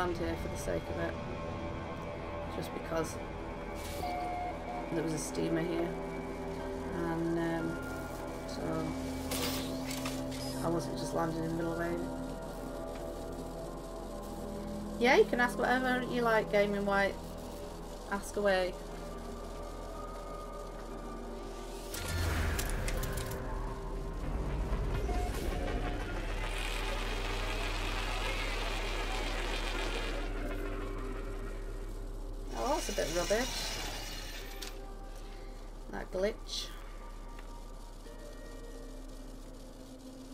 Here for the sake of it, just because there was a steamer here, and so I wasn't just landing in the middle of it. Yeah, you can ask whatever you like, Gaming White. Ask away. A bit rubbish, that glitch.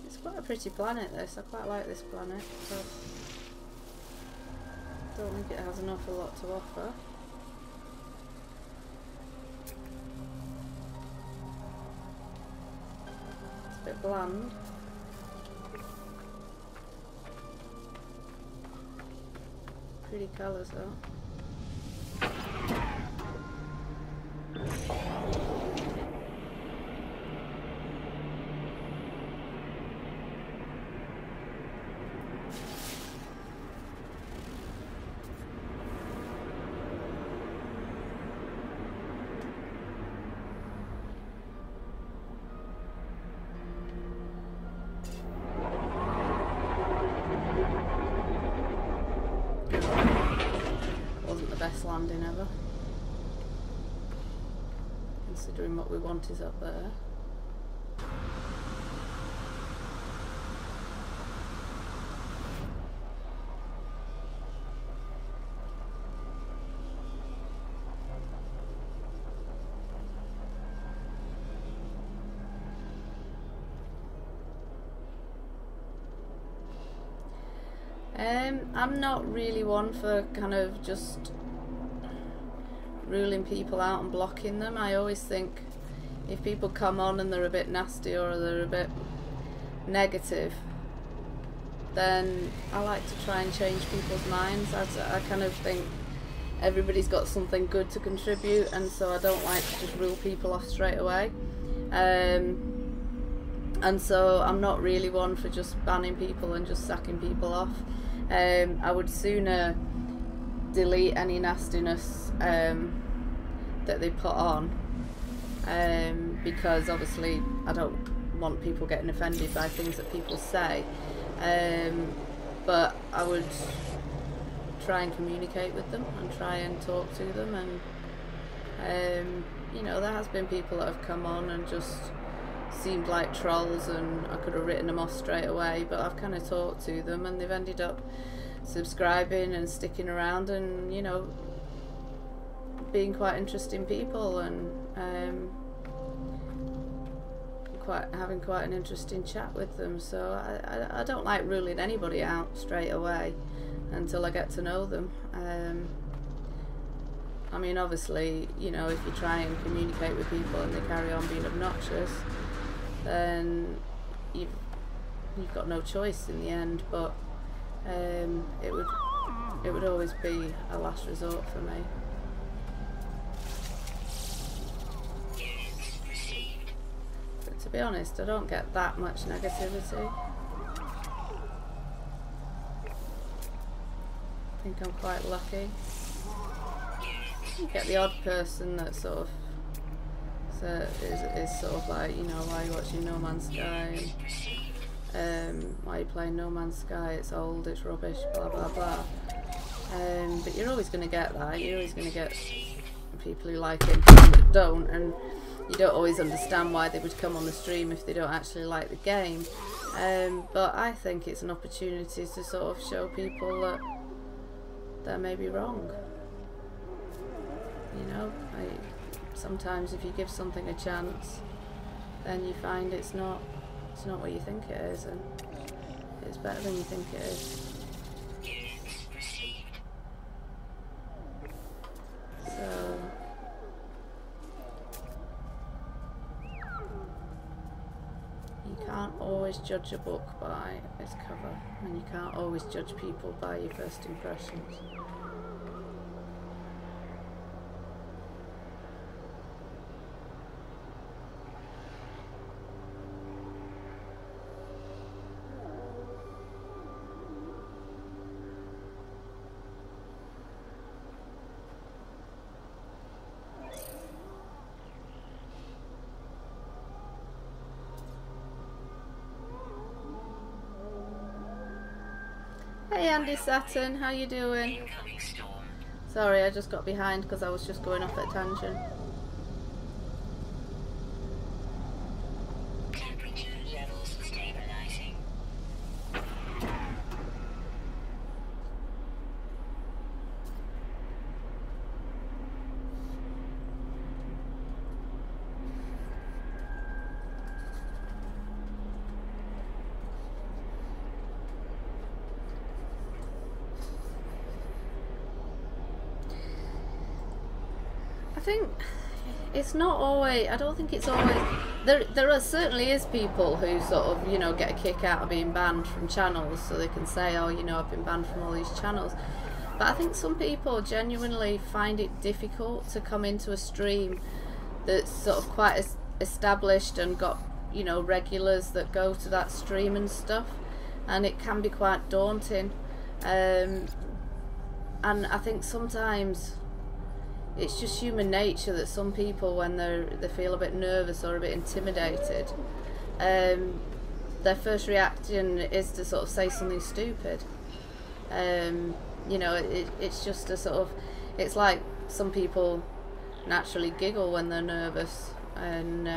It's quite a pretty planet, this. I quite like this planet, but I don't think it has an awful lot to offer. It's a bit bland. Pretty colours though. Best landing ever, considering what we want is up there. I'm not really one for kind of just ruling people out and blocking them. I always think if people come on and they're a bit nasty or they're a bit negative, then I like to try and change people's minds. I kind of think everybody's got something good to contribute, and so I don't like to just rule people off straight away. And so I'm not really one for just banning people and just sacking people off. I would sooner delete any nastiness that they put on, because obviously I don't want people getting offended by things that people say, but I would try and communicate with them and try and talk to them, and you know, there has been people that have come on and just seemed like trolls and I could have written them off straight away, but I've kind of talked to them and they've ended up subscribing and sticking around and, you know, being quite interesting people and having quite an interesting chat with them. So I don't like ruling anybody out straight away until I get to know them. I mean, obviously, you know, if you try and communicate with people and they carry on being obnoxious, then you've got no choice in the end. But it would always be a last resort for me. But to be honest, I don't get that much negativity. I think I'm quite lucky. You get the odd person that sort of is sort of like, you know, why are you watching No Man's Sky? And, why are you playing No Man's Sky? It's old, it's rubbish, blah blah blah. But you're always going to get that. You're always going to get people who like it and people that don't, and you don't always understand why they would come on the stream if they don't actually like the game. But I think it's an opportunity to sort of show people that they're maybe wrong. You know, sometimes if you give something a chance, then you find it's not what you think it is, and it's better than you think it is. So you can't always judge a book by its cover, and you can't always judge people by your first impressions. Hey Andy Saturn, how you doing? Sorry, I just got behind because I was just going off at a tangent. Temperature levels stabilizing. I think it's not always, I don't think it's always, there certainly is people who sort of, you know, get a kick out of being banned from channels, so they can say, oh, you know, I've been banned from all these channels. But I think some people genuinely find it difficult to come into a stream that's sort of quite established and got, you know, regulars that go to that stream and stuff, and it can be quite daunting. And I think sometimes it's just human nature that some people, when they feel a bit nervous or a bit intimidated, their first reaction is to sort of say something stupid. You know, it's just a sort of, it's like some people naturally giggle when they're nervous and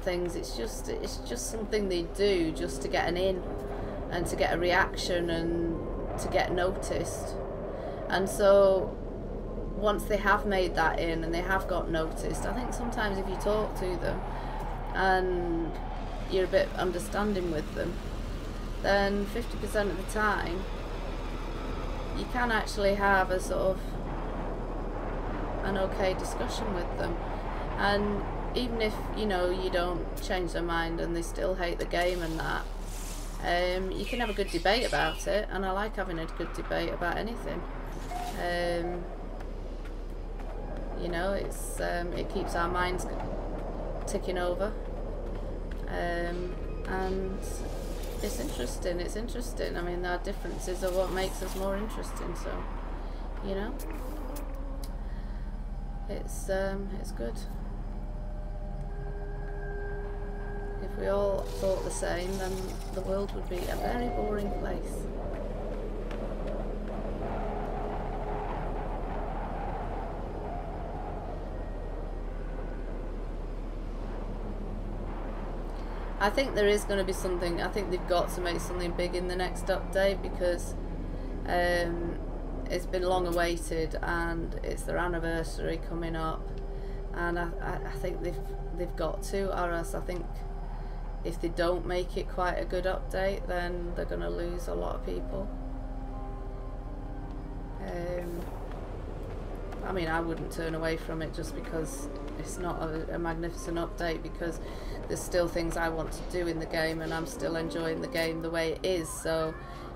things. It's just something they do just to get an in and to get a reaction and to get noticed. And so once they have made that in and they have got noticed, I think sometimes if you talk to them and you're a bit understanding with them, then 50% of the time you can actually have a sort of an okay discussion with them, and even if you know you don't change their mind and they still hate the game and that, you can have a good debate about it, and I like having a good debate about anything. You know, it's it keeps our minds ticking over, and it's interesting. It's interesting. I mean, our differences are what makes us more interesting. So, you know, it's good. If we all thought the same, then the world would be a very boring place. I think there is going to be something. I think they've got to make something big in the next update, because it's been long awaited and it's their anniversary coming up, and I think they've got to, or else I think if they don't make it quite a good update, then they're going to lose a lot of people. I mean, I wouldn't turn away from it just because it's not a magnificent update, because there's still things I want to do in the game and I'm still enjoying the game the way it is. So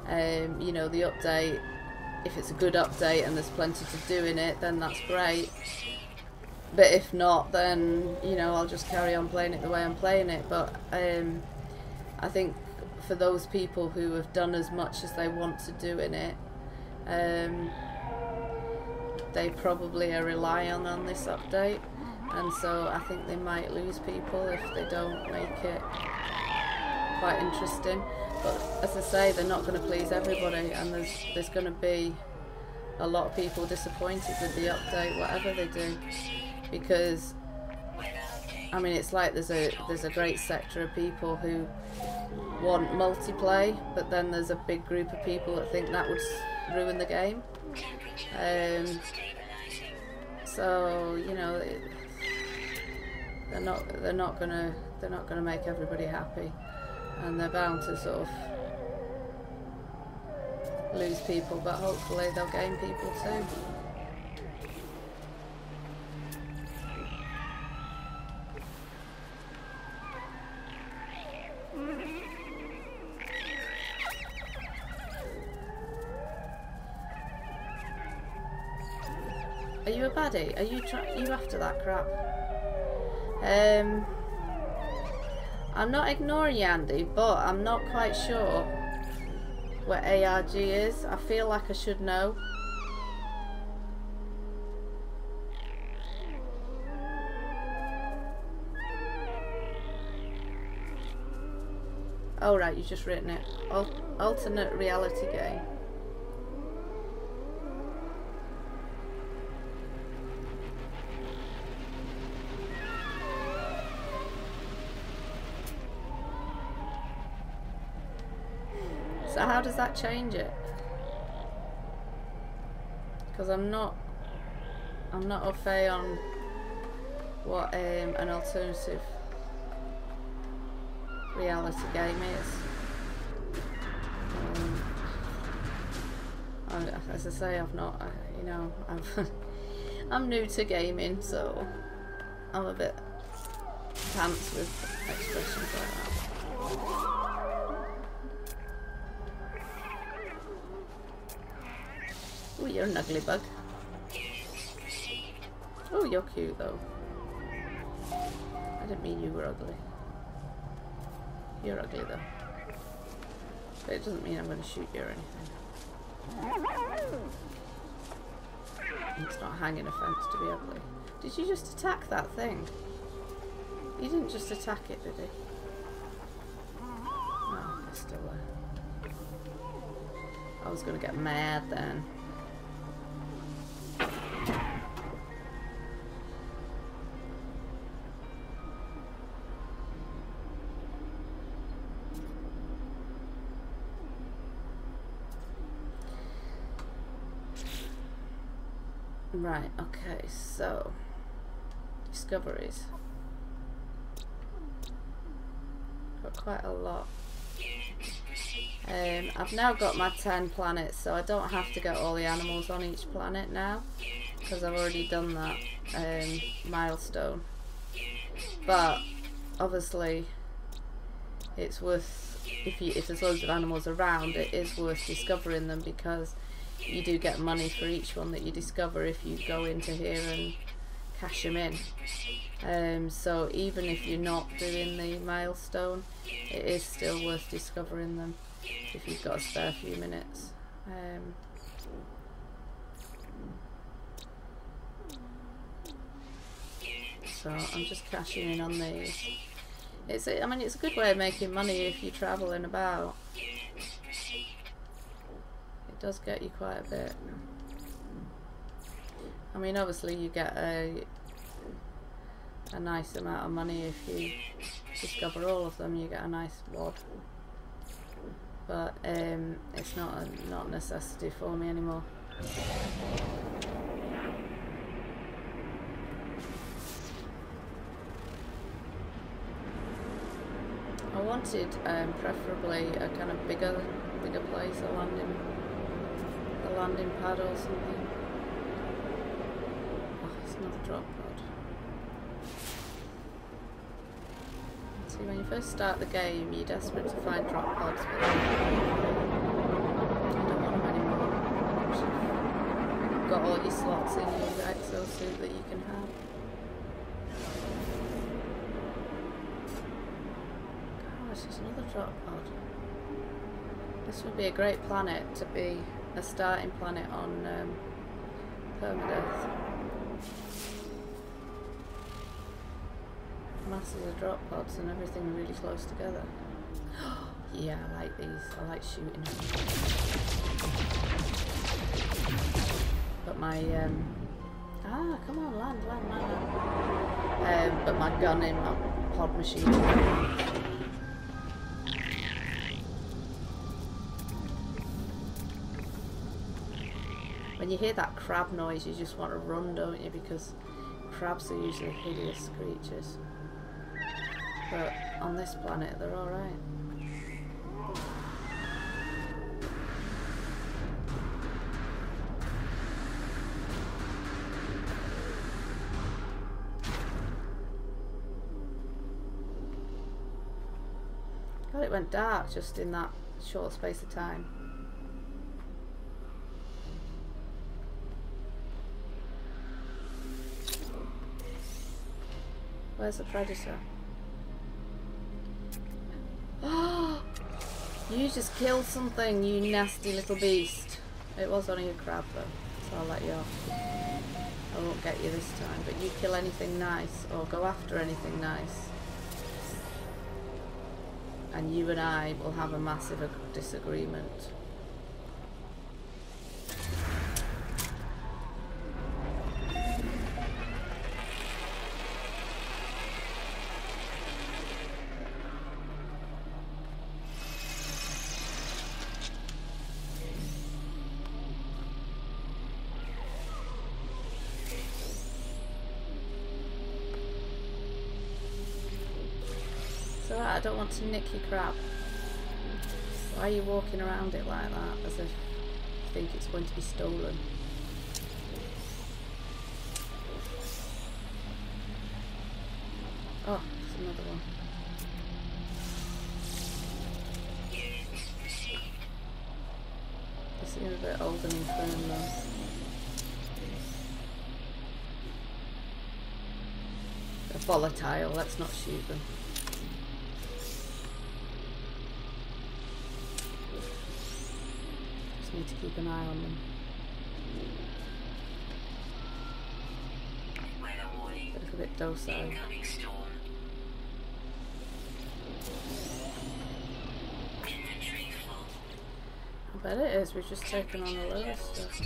you know, the update, if it's a good update and there's plenty to do in it, then that's great. But if not, then you know, I'll just carry on playing it the way I'm playing it. But I think for those people who have done as much as they want to do in it, they probably are relying on this update, and so I think they might lose people if they don't make it quite interesting. But as I say, they're not going to please everybody, and there's going to be a lot of people disappointed with the update, whatever they do, because I mean, it's like there's a great sector of people who want multiplayer, but then there's a big group of people that think that would ruin the game. So you know, they're not gonna make everybody happy, and they're bound to sort of lose people, but hopefully they'll gain people too. Are you a baddie? Are you after that crap? I'm not ignoring you, Andy, but I'm not quite sure what ARG is. I feel like I should know. Oh right, you've just written it. Alternate reality game. So how does that change it? Because I'm not au fait on what an alternative reality game is. As I say, I've not, you know, I'm new to gaming, so I'm a bit pants with expressions like that. Oh, you're an ugly bug. Oh, you're cute though. I didn't mean you were ugly. You're ugly though. But it doesn't mean I'm going to shoot you or anything. It's not hanging offence to be ugly. Did you just attack that thing? You didn't just attack it, did he? Oh, it's still there. I was going to get mad then. Right, okay, so discoveries. Got quite a lot. I've now got my 10 planets, so I don't have to get all the animals on each planet now, because I've already done that milestone. But obviously it's worth, if there's loads of animals around, it is worth discovering them, because you do get money for each one that you discover if you go into here and cash them in. So even if you're not doing the milestone, it is still worth discovering them if you've got a spare few minutes. So I'm just cashing in on these. I mean, it's a good way of making money if you're travelling about. It does get you quite a bit. I mean, obviously you get a nice amount of money if you discover all of them. You get a nice wad. But it's not a necessity for me anymore. I wanted preferably a kind of bigger place, a landing pad or something. Oh, it's another drop pod. See, when you first start the game, you're desperate to find drop pods, but I don't want them anymore. You've got all your slots in your exosuit that you can have. Gosh, there's another drop pod. This would be a great planet to be a starting planet on permadeath. Masses of drop pods and everything really close together. Yeah, I like these. I like shooting them. But my come on, land. But my gun in my pod machine. When you hear that crab noise, you just want to run, don't you? Because crabs are usually hideous creatures. But on this planet, they're alright. God, it went dark just in that short space of time. Where's the predator? Oh! You just killed something, you nasty little beast. It was only a crab though, so I'll let you off. I won't get you this time, but you kill anything nice, or go after anything nice, and you and I will have a massive disagreement. I don't want to nick your crab. Why are you walking around it like that, as if you think it's going to be stolen? Oh, there's another one. They seem a bit old and infirm though. They're volatile, let's not shoot them. Need to keep an eye on them. They're a little bit docile. I bet it is, we've just taken on a load of stuff.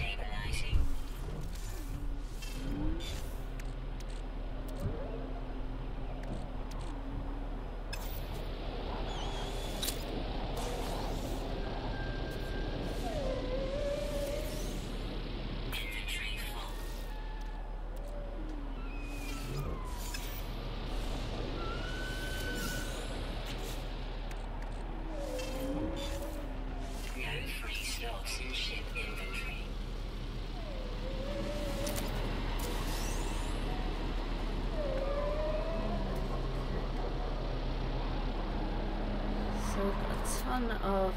a ton of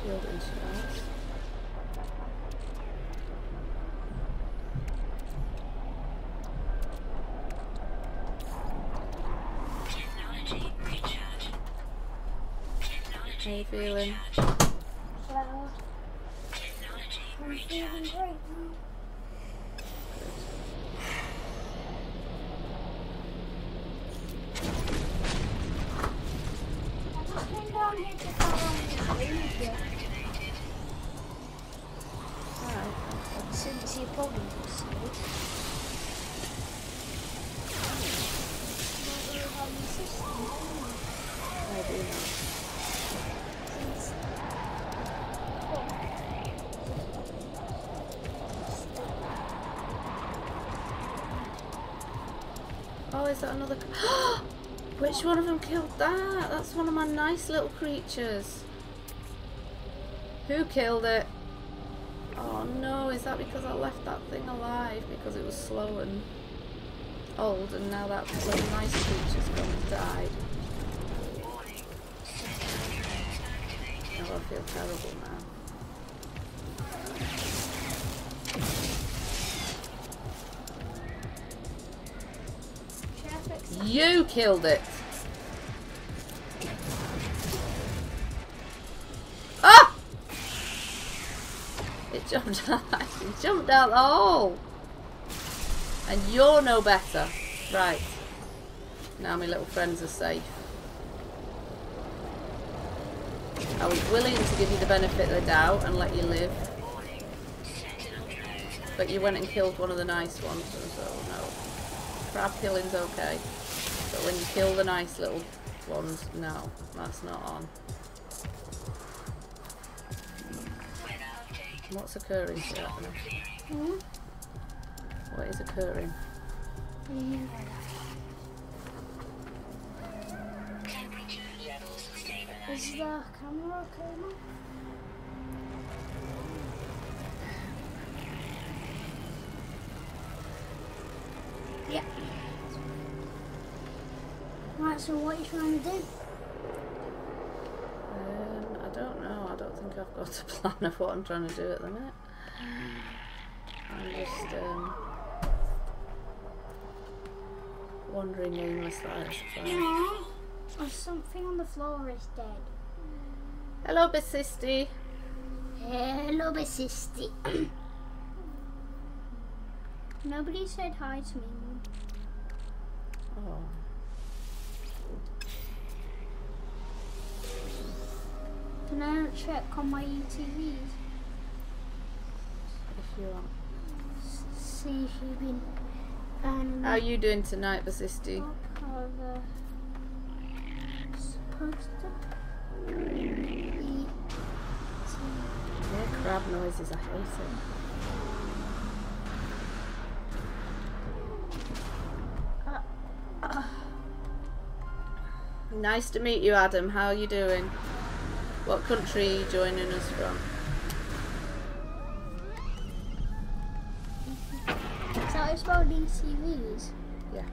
shield insurance. Technology recharge. How you feeling? Loud. Technology I'm feeling recharge. great now. I just came down here to follow the media. Alright. Since you probably will see it. Not really how you system, I do know. since Oh, is that another? Which one of them killed that? That's one of my nice little creatures. Who killed it? Oh no, is that because I left that thing alive because it was slow and old, and now that little nice creature's gone and died? Warning. Sentinel drones activated. Oh, I feel terrible now. traffic. You killed it! Ah! It jumped out. It jumped out the hole! And you're no better. Right. Now my little friends are safe. I was willing to give you the benefit of the doubt and let you live. Warning. Sentinel drones But you went and killed one of the nice ones, so no. Crab killing's okay. But when you kill the nice little ones, no, that's not on. What's occurring here? Hmm? What is occurring? Temperature levels Is stabilizing. the camera okay now? Yeah. Right, so what are you trying to do? I don't know. I don't think I've got a plan of what I'm trying to do at the minute. I'm just wandering aimlessly, I suppose. No. There's something on the floor is dead. Hello, Bessisty. Hello, my sister. Nobody said hi to me. Oh. Can I check on my ETVs? If you want. See if you've been How are you doing tonight, Bessisty? up or supposed to be. Yeah, crab noises. I hate it. Nice to meet you, Adam. How are you doing? What country are you joining us from? So it's about ETVs. Yeah.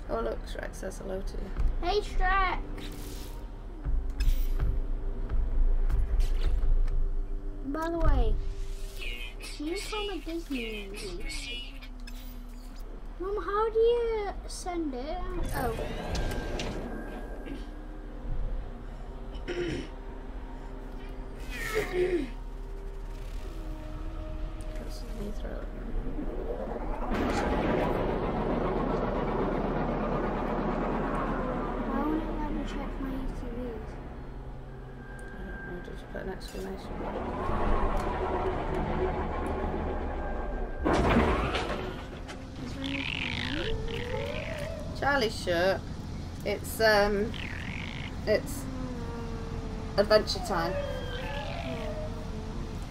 Oh look, Shrek says hello to you. Hey, Shrek! By the way, can you film a Disney movie? Received. Mom, how do you send it? Oh. What's his knee throat? Why won't it let me check my ETVs? I don't know, did you put an exclamation mark? Is there anything? Charlie's shirt. It's Adventure Time.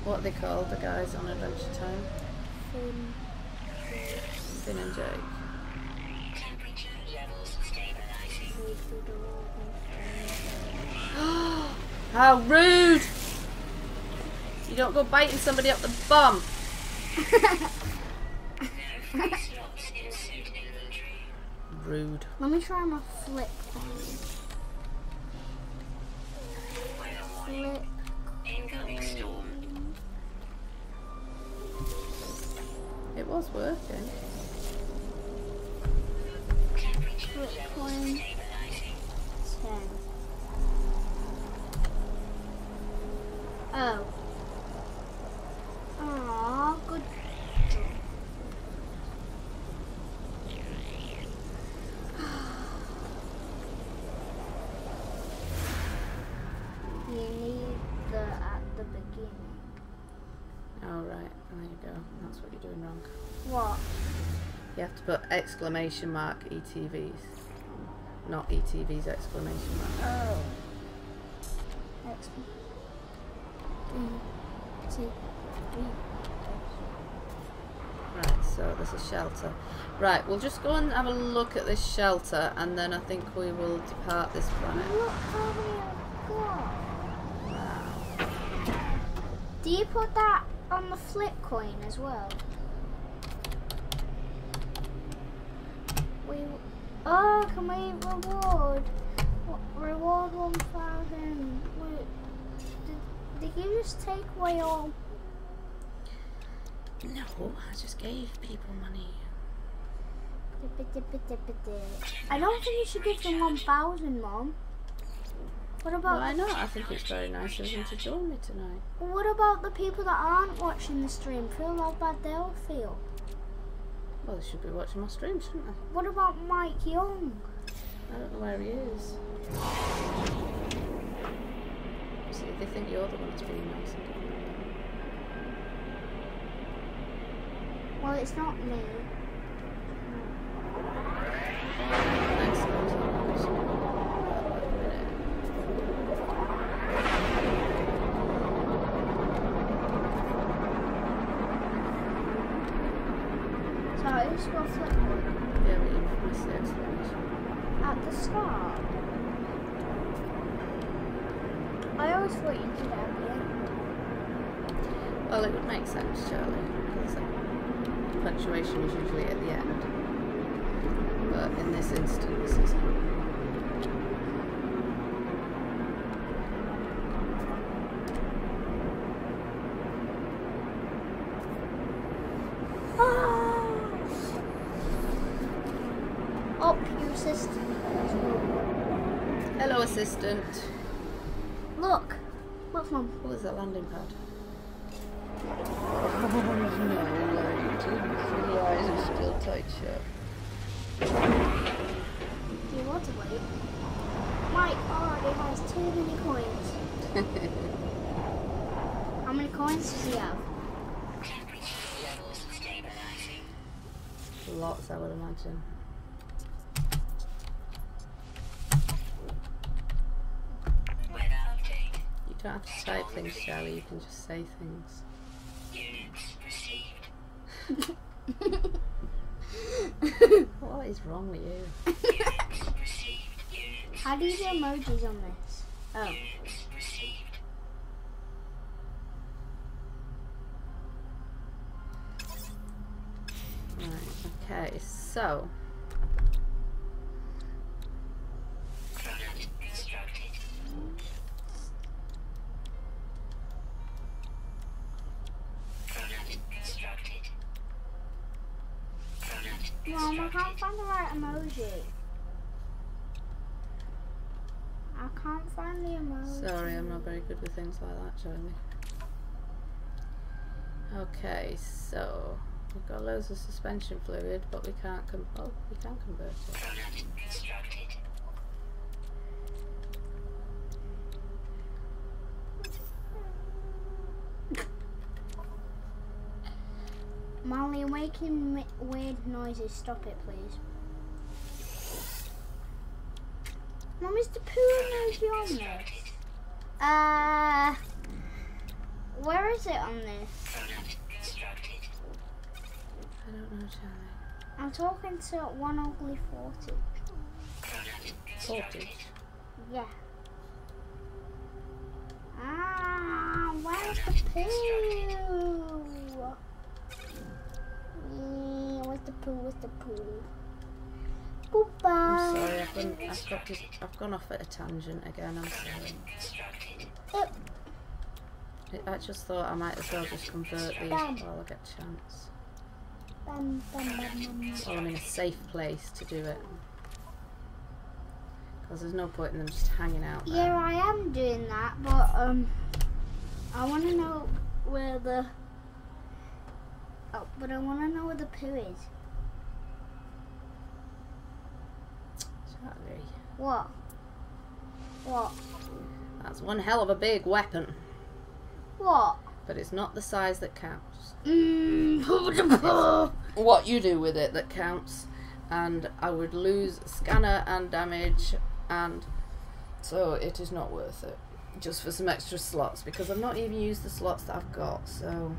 What are they called, the guys on Adventure Time? Finn and Jake. Temperature levels stabilizing. How rude! You don't go biting somebody up the bum. slots in suit inventory. Rude. Let me try my flip. Weather warning. Flip. Incoming storm. It was working. Temperature Flip levels coin. stabilizing. 10. Oh. Aww, good. You need the at the beginning. Oh right, there you go. That's what you're doing wrong. What? You have to put exclamation mark ETVs, not ETVs exclamation mark. Oh. X. E. T. V. Right, so there's a shelter. Right, we'll just go and have a look at this shelter, and then I think we will depart this planet. Look how many I've got. Wow. Do you put that on the flip coin as well? Oh, can we reward 1,000? Did you just take away all? No, I just gave people money. I don't think you should give them 1,000, Mom. What about? Why not? I think it's very nice of them to join me tonight. What about the people that aren't watching the stream? Feel how bad they'll feel. Well, they should be watching my stream, shouldn't they? What about Mike Young? I don't know where he is. See, they think you're the one that's being nice and giving them money. Well, it's not me. Next comes the So I just got flip yeah, but you missed the explanation. at the start. I always thought you did it at the end. Well, it would make sense, Charlie, because punctuation is usually at the end. But in this instance, it's not. Oh, your assistant. Hello, assistant. Look, Mum. What was that landing pad? Oh no, you didn't. Your eyes are still tight shut. Do you want to wait? Mike already has too many coins. How many coins does he have? Temperature levels stabilizing. Lots, I would imagine. Weather update. You don't have to type things, Charlie, you can just say things. Units received. What is wrong with you? Units received. Units How do you do emojis on this? Oh. Units received. Right, okay, so Product constructed. Product constructed. Product Mom, I constructed. can't find the right emoji. I can't find the emoji. sorry, I'm not very good with things like that, Charlie. Okay, so we've got loads of suspension fluid, but we can't we can convert it. Product constructed. Molly, you're making weird noises. Stop it, please. Mom, is the poo emoji on this? Where is it on this? Product constructed. I don't know, Charlie. I'm talking to One Ugly 40. Product 40. constructed. Yeah. Where's the poo? Where's the poo with the poo. I'm Goodbye. sorry, I've gone off at a tangent again, I'm sorry. Constructed. I just thought I might as well just convert these while I get a chance. Bam, bam, bam, bam. While I'm in a safe place to do it. Because there's no point in them just hanging out there. Yeah, I am doing that, but I want to know where the. Oh, but I want to know where the poo is. Charlie. What? What? That's one hell of a big weapon. What? But it's not the size that counts. Mmm. What you do with it that counts. And I would lose scanner and damage, and so it is not worth it. Just for some extra slots, because I've not even used the slots that I've got, so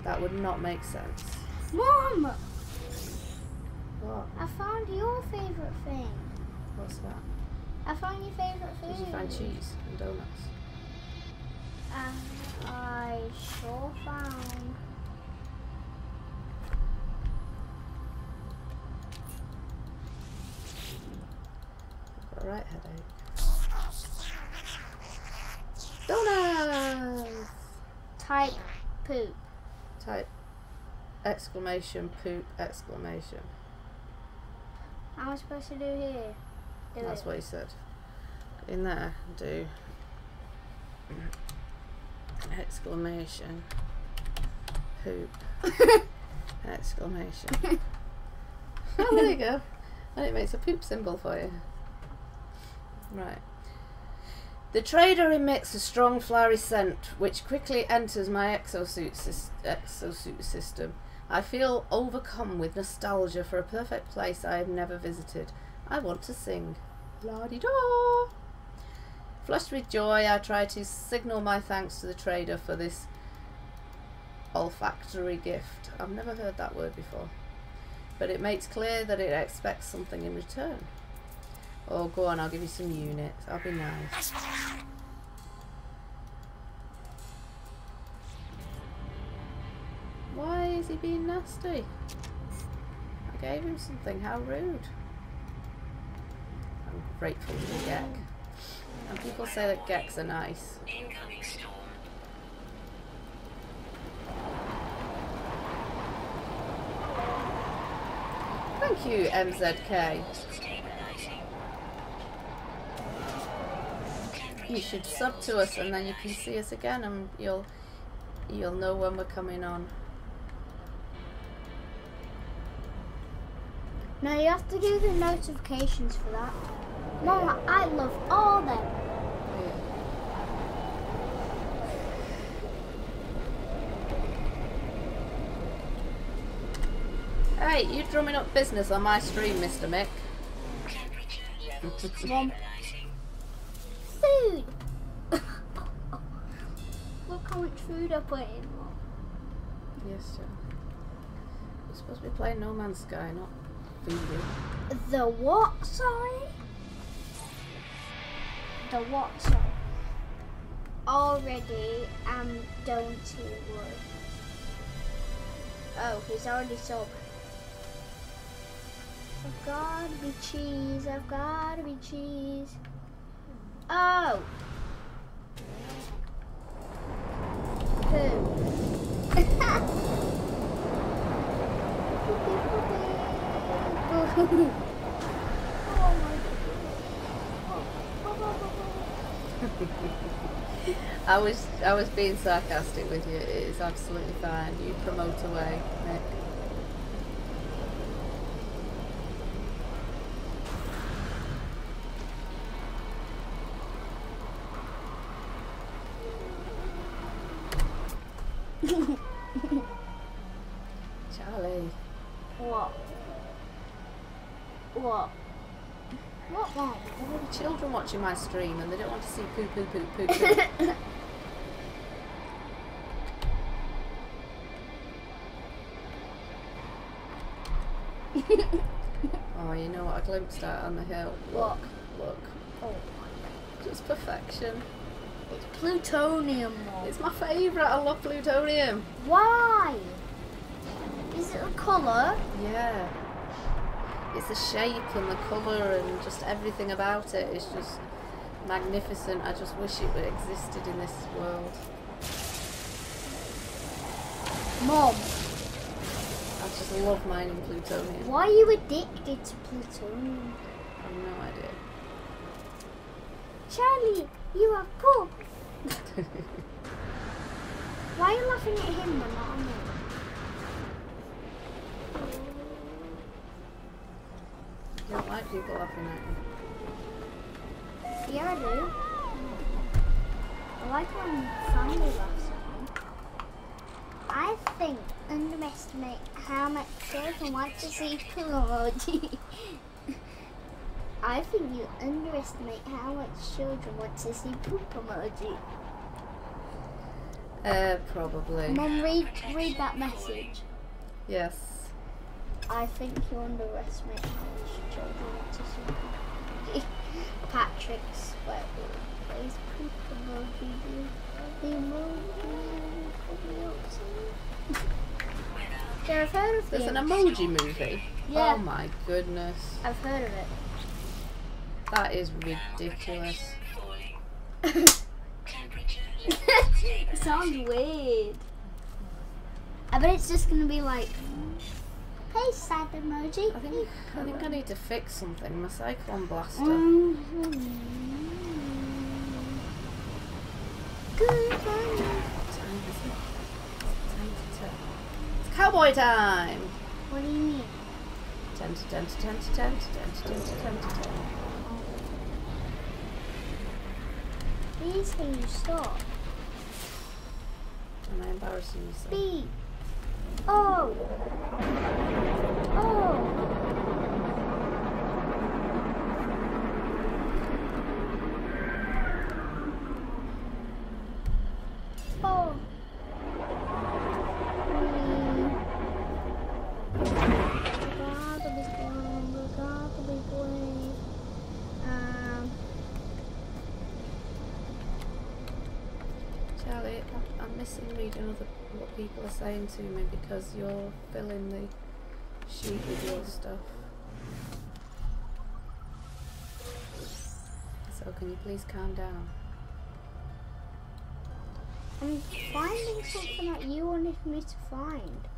that would not make sense. Mom, What? I found your favourite thing. What's that? I found your favourite food. Did you find cheese and donuts? I sure found. I've got a right headache. Donuts! Type poop. Type exclamation poop exclamation. How am I supposed to do here? Do That's it. what he said. In there, do exclamation poop exclamation. Oh, there you go. And it makes a poop symbol for you. Right. The trader emits a strong flowery scent which quickly enters my exosuit system. I feel overcome with nostalgia for a perfect place I have never visited. I want to sing. La-di-da! Flushed with joy, I try to signal my thanks to the trader for this olfactory gift. I've never heard that word before. But it makes clear that it expects something in return. Oh, go on, I'll give you some units. I'll be nice. Why is he being nasty? I gave him something. How rude. I'm grateful to Gek. And people say that Geks are nice. Incoming storm. Thank you, MZK. Stabilizing. You should sub to us and then you can see us again and you'll know when we're coming on. No, you have to do the notifications for that. Mama, I love all them. Hey, you drumming up business on my stream, Mr. Mick. Temperature levels Mom. stabilizing. Food! Look how much food I put in. Yes, sir. We're supposed to be playing No Man's Sky, not Voodoo. The what, sorry? The what, sorry? Already am don't you worry. Oh, he's already sober. I've gotta be cheese, I've gotta be cheese. Oh! Poo. I was being sarcastic with you. It is absolutely fine. You promote away, Nick. Charlie. What? What? What, Mom? There are children watching my stream and they don't want to see poo poo poo poo poo. Oh, you know what I glimpsed at on the hill? Look, look. Oh, Just perfection. it's plutonium, Mom. It's my favourite. I love plutonium. Why? Is it a colour? Yeah. It's the shape and the colour and just everything about it is just magnificent. I just wish it existed in this world. Mom, I just love mining plutonium. why are you addicted to plutonium? I have no idea. Charlie, you are poor. Why are you laughing at him and not at me? You don't like people laughing at you. Yeah, I do. I like when family laughs at me. I think underestimate how much children want to see poop emoji. I think you underestimate how much children want to see poop emoji. Probably. Mum, read that message. Yes. I think you underestimate how much children want to see poop emoji. Patrick's sweatboard. Please poop emoji. The emoji. Yeah, I've heard of There's the an emoji movie? Yeah. Oh my goodness. I've heard of it. That is ridiculous. It sounds weird. I bet it's just gonna be like, hey, sad emoji. I think I need to fix something. My cyclone blaster. Good. What time is it? Time to tell. It's cowboy time! What do you mean? 10 to 10 to 10 to 10 to 10 to 10 to 10 to 10. Please can you stop? Am I embarrassing myself? B. Oh. Oh. Oh. Charlie, I'm missing reading what people are saying to me because you're filling the sheet with your stuff. So can you please calm down? I'm finding something that you wanted me to find.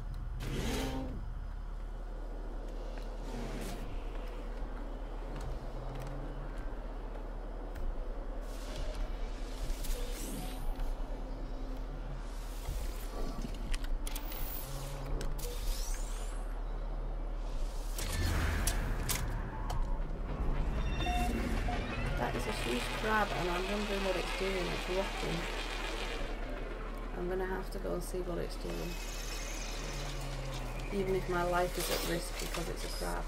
That is a huge crab and I'm wondering what it's doing. It's rocking. I'm going to have to go and see what it's doing. Even if my life is at risk because it's a crab.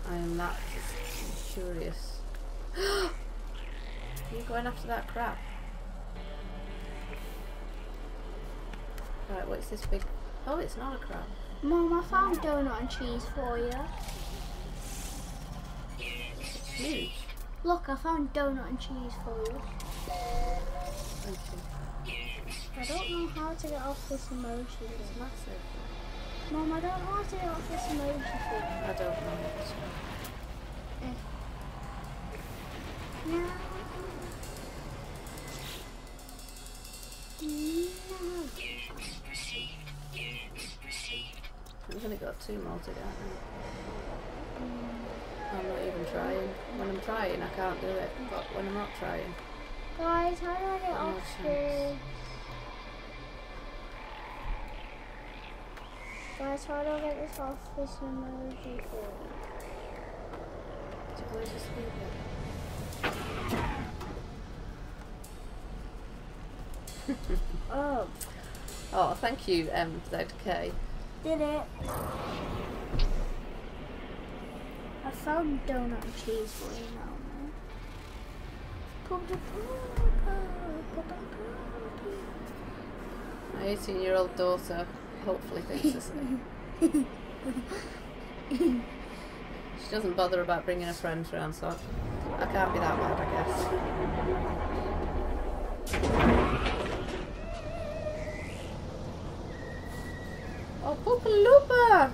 I am that curious. Are you going after that crab? Right, what's this big... Oh, it's not a crab. Mom, I found donut and cheese for you. It's huge. Look, I found donut and cheese for you. Thank you. I don't know how to get off this emoji. It's massive. Mom, I don't know how to get off this emoji thing. I don't know. No. No. We've only got 2 more to go. I'm not even trying. When I'm trying, I can't do it. But when I'm not trying, Guys, how do I get no off chance. this? Guys, how do I get this off this emoji thing? Where's the speaker? Oh, Oh, thank you, MZK. did it. I found donut and cheese for you now, My 18-year-old daughter hopefully thinks the same. She doesn't bother about bringing her friends round, so I can't be that bad, I guess. Oh, Poopa Loopa!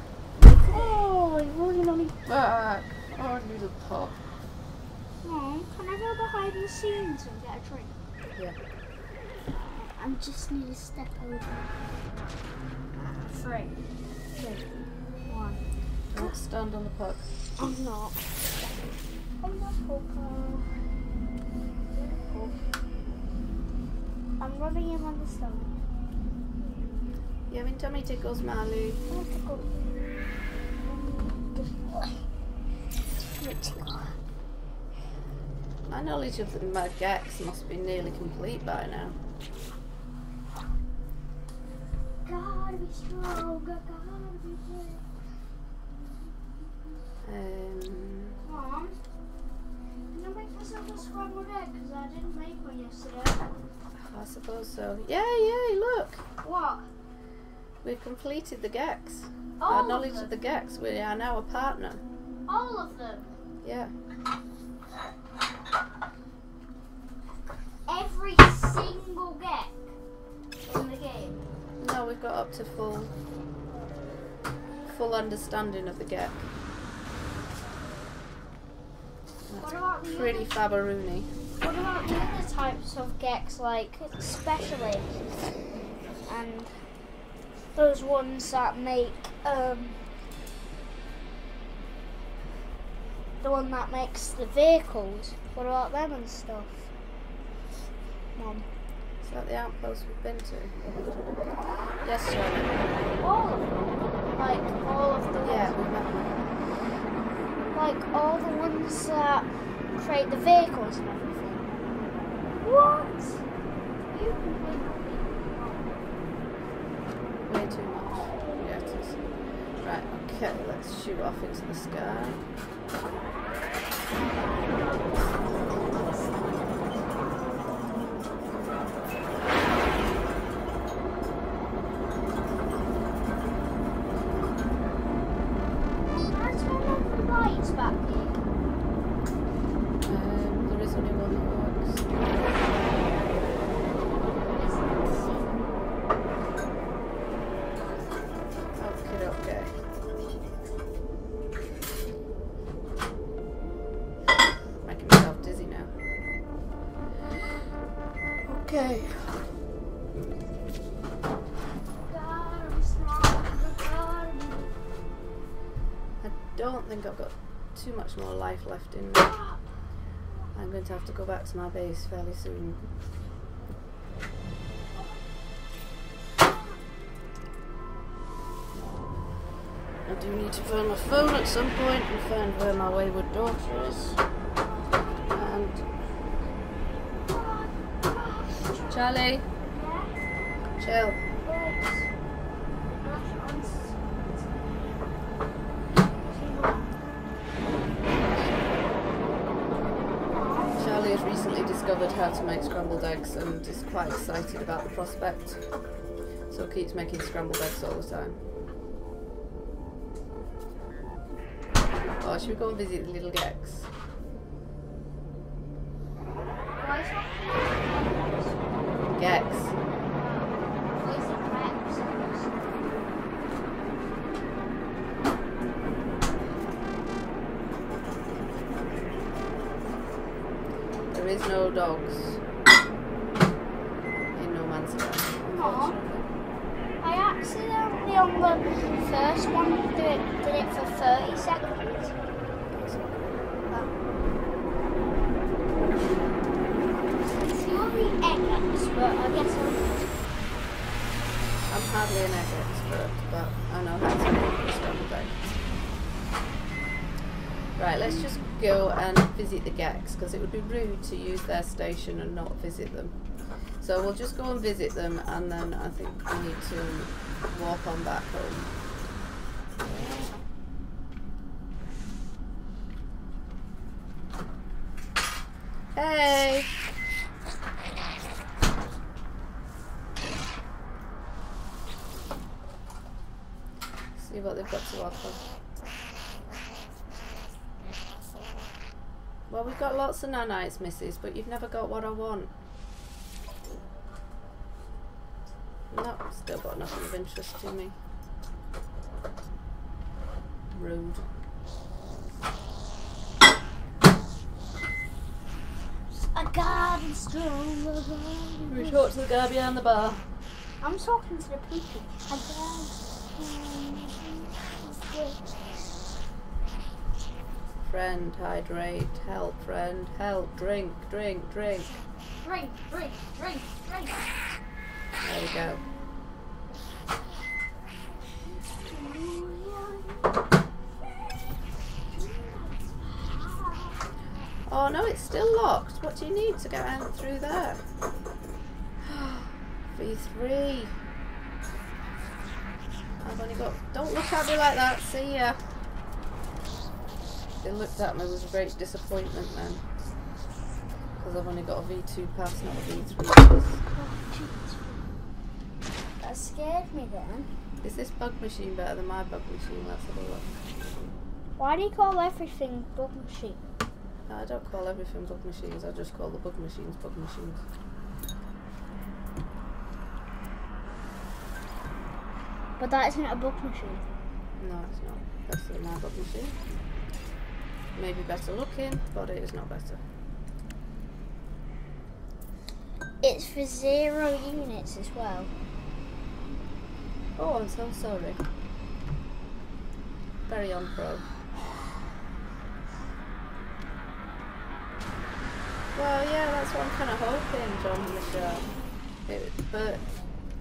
Oh, he's rolling on his back. Oh, little pup. Mom, can I go behind the scenes and get a drink? Yeah. I just need to step over. 3, 2, 1. Don't stand on the puck. I'm not. I'm rubbing him on the stomach. You having tummy tickles, Marley? My knowledge of the Gex must be nearly complete by now. Gotta be strong, gotta be brave. Mom, can I make myself a scrambled egg? Because I didn't make one yesterday. I suppose so. Yay, look! What? We've completed the Gex. All Our of knowledge them? of the Gex. We are now a partner. All of them? Yeah. Every single Gex in the game? No, we've got up to full understanding of the Gex. What about the Pretty other, fabaroony. what about the other types of Gex, like specialists and those ones that make the one that makes the vehicles? What about them and stuff? Mom. Is that the outpost we've been to? Yes, Charlie. All of them. Like all of the Yeah, ones. we've met them. Like all the ones that create the vehicles and everything. What? You completely Way too much. Yeah, it is. Right, okay, let's shoot off into the sky. Can I turn off the lights back here? There is only one that works. Okay. Making myself dizzy now. Okay. I don't think I've got too much more life left in me. I'm going to have to go back to my base fairly soon. I do need to find my phone at some point and find where my wayward daughter is. And Charlie, chill. Charlie has recently discovered how to make scrambled eggs and is quite excited about the prospect. So keeps making scrambled eggs all the time. Oh, should we go and visit the little Gex? Gex. There is no dogs in No Man's Sky, unfortunately. I accidentally on the first one did it for 30 seconds. You're the egg expert, I guess I'm hardly an egg expert, but I know how to make a scrambled egg. Right, let's just go and visit the Gex, because it would be rude to use their station and not visit them. So we'll just go and visit them, and then I think we need to walk on back home. Hey! See what they've got to offer. Well, we've got lots of nanites, missus, but you've never got what I want. No, still got nothing of interest to me. Rude. A guard is strong. We talk to the guy behind the bar. I'm talking to the people. A guard. Friend, hydrate, help, friend, help, drink, drink, drink. Drink, drink, drink, drink. There we go. Oh no, it's still locked. What do you need to get out through there? V3. I've only got... Don't look at me like that, see ya. They looked at me with a great disappointment then. Because I've only got a V2 pass, not a V3 pass. That scared me then. Is this bug machine better than my bug machine? Let's have a look. Why do you call everything bug machine? No, I don't call everything bug machines, I just call the bug machines bug machines. But that isn't a bug machine. No, it's not. That's my bug machine. Maybe better looking, but it is not better. It's for 0 units as well. Oh, I'm so sorry. Very on pro. Well, yeah, that's what I'm kind of hoping, John Michelle. But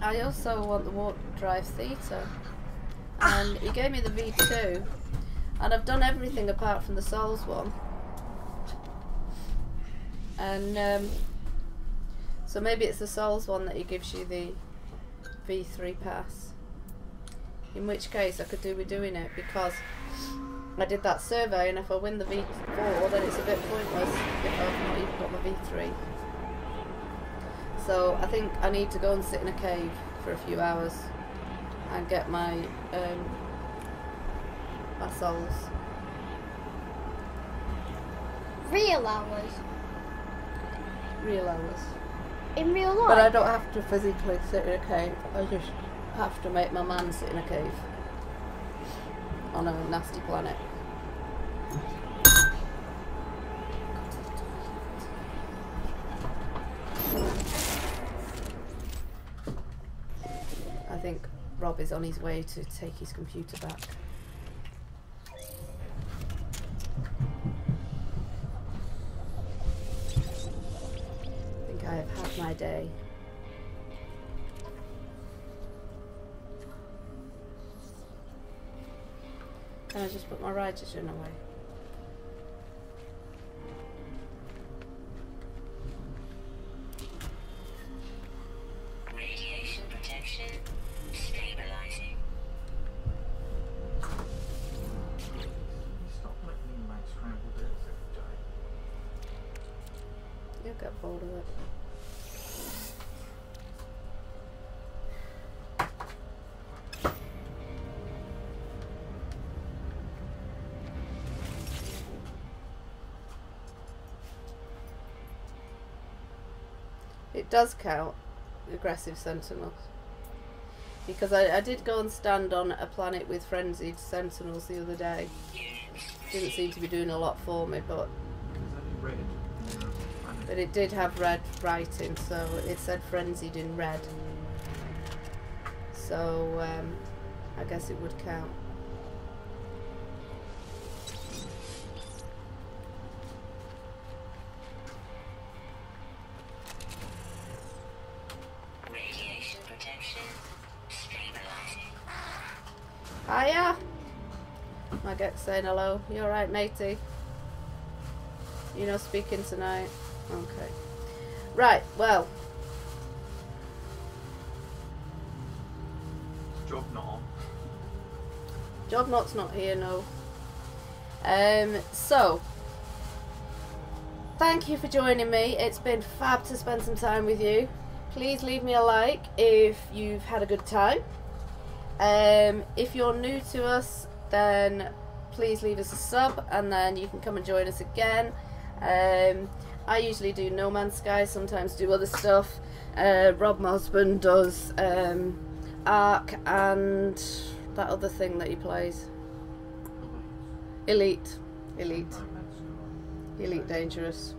I also want the warp drive theta. And he gave me the V2. And I've done everything apart from the Souls one. And so maybe it's the Souls one that he gives you the V3 pass. In which case I could do with doing it, because I did that survey, and if I win the V4 then it's a bit pointless if I've not even got my V3. So I think I need to go and sit in a cave for a few hours and get my my souls. Real hours? Real hours. In real life? But I don't have to physically sit in a cave, I just have to make my man sit in a cave on a nasty planet. I think Rob is on his way to take his computer back. I think I have had my day. Can I just put my Ridergen away? Radiation protection stabilizing. Stop letting me make scrambled eggs every day. You'll get bored of it. It does count aggressive sentinels, because I did go and stand on a planet with frenzied sentinels the other day. Didn't seem to be doing a lot for me, but There's only red. it did have red writing, so it said frenzied in red. So I guess it would count. Radiation protection stabilizing. Hiya! My Gex saying hello. You alright, matey? You know, speaking tonight? Okay. Right, well. Job not on. Jobnot's not here, no. So, thank you for joining me. It's been fab to spend some time with you. Please leave me a like if you've had a good time. If you're new to us, then please leave us a sub, and then you can come and join us again. I usually do No Man's Sky, sometimes do other stuff. Rob, my husband, does Ark and that other thing that he plays. Elite. I'm at school. Elite Dangerous.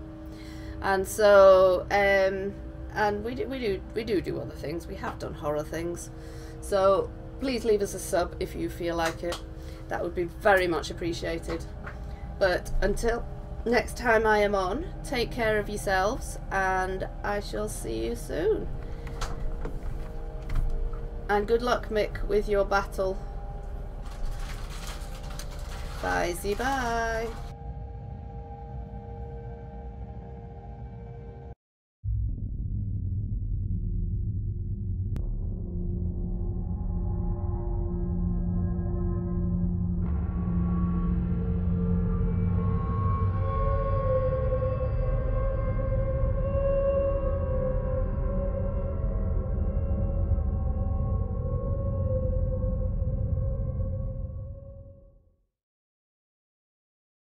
And so, and we do other things. We have done horror things. So please leave us a sub if you feel like it. That would be very much appreciated. But until next time I am on, take care of yourselves, and I shall see you soon. And good luck, Mick, with your battle. Bye-bye.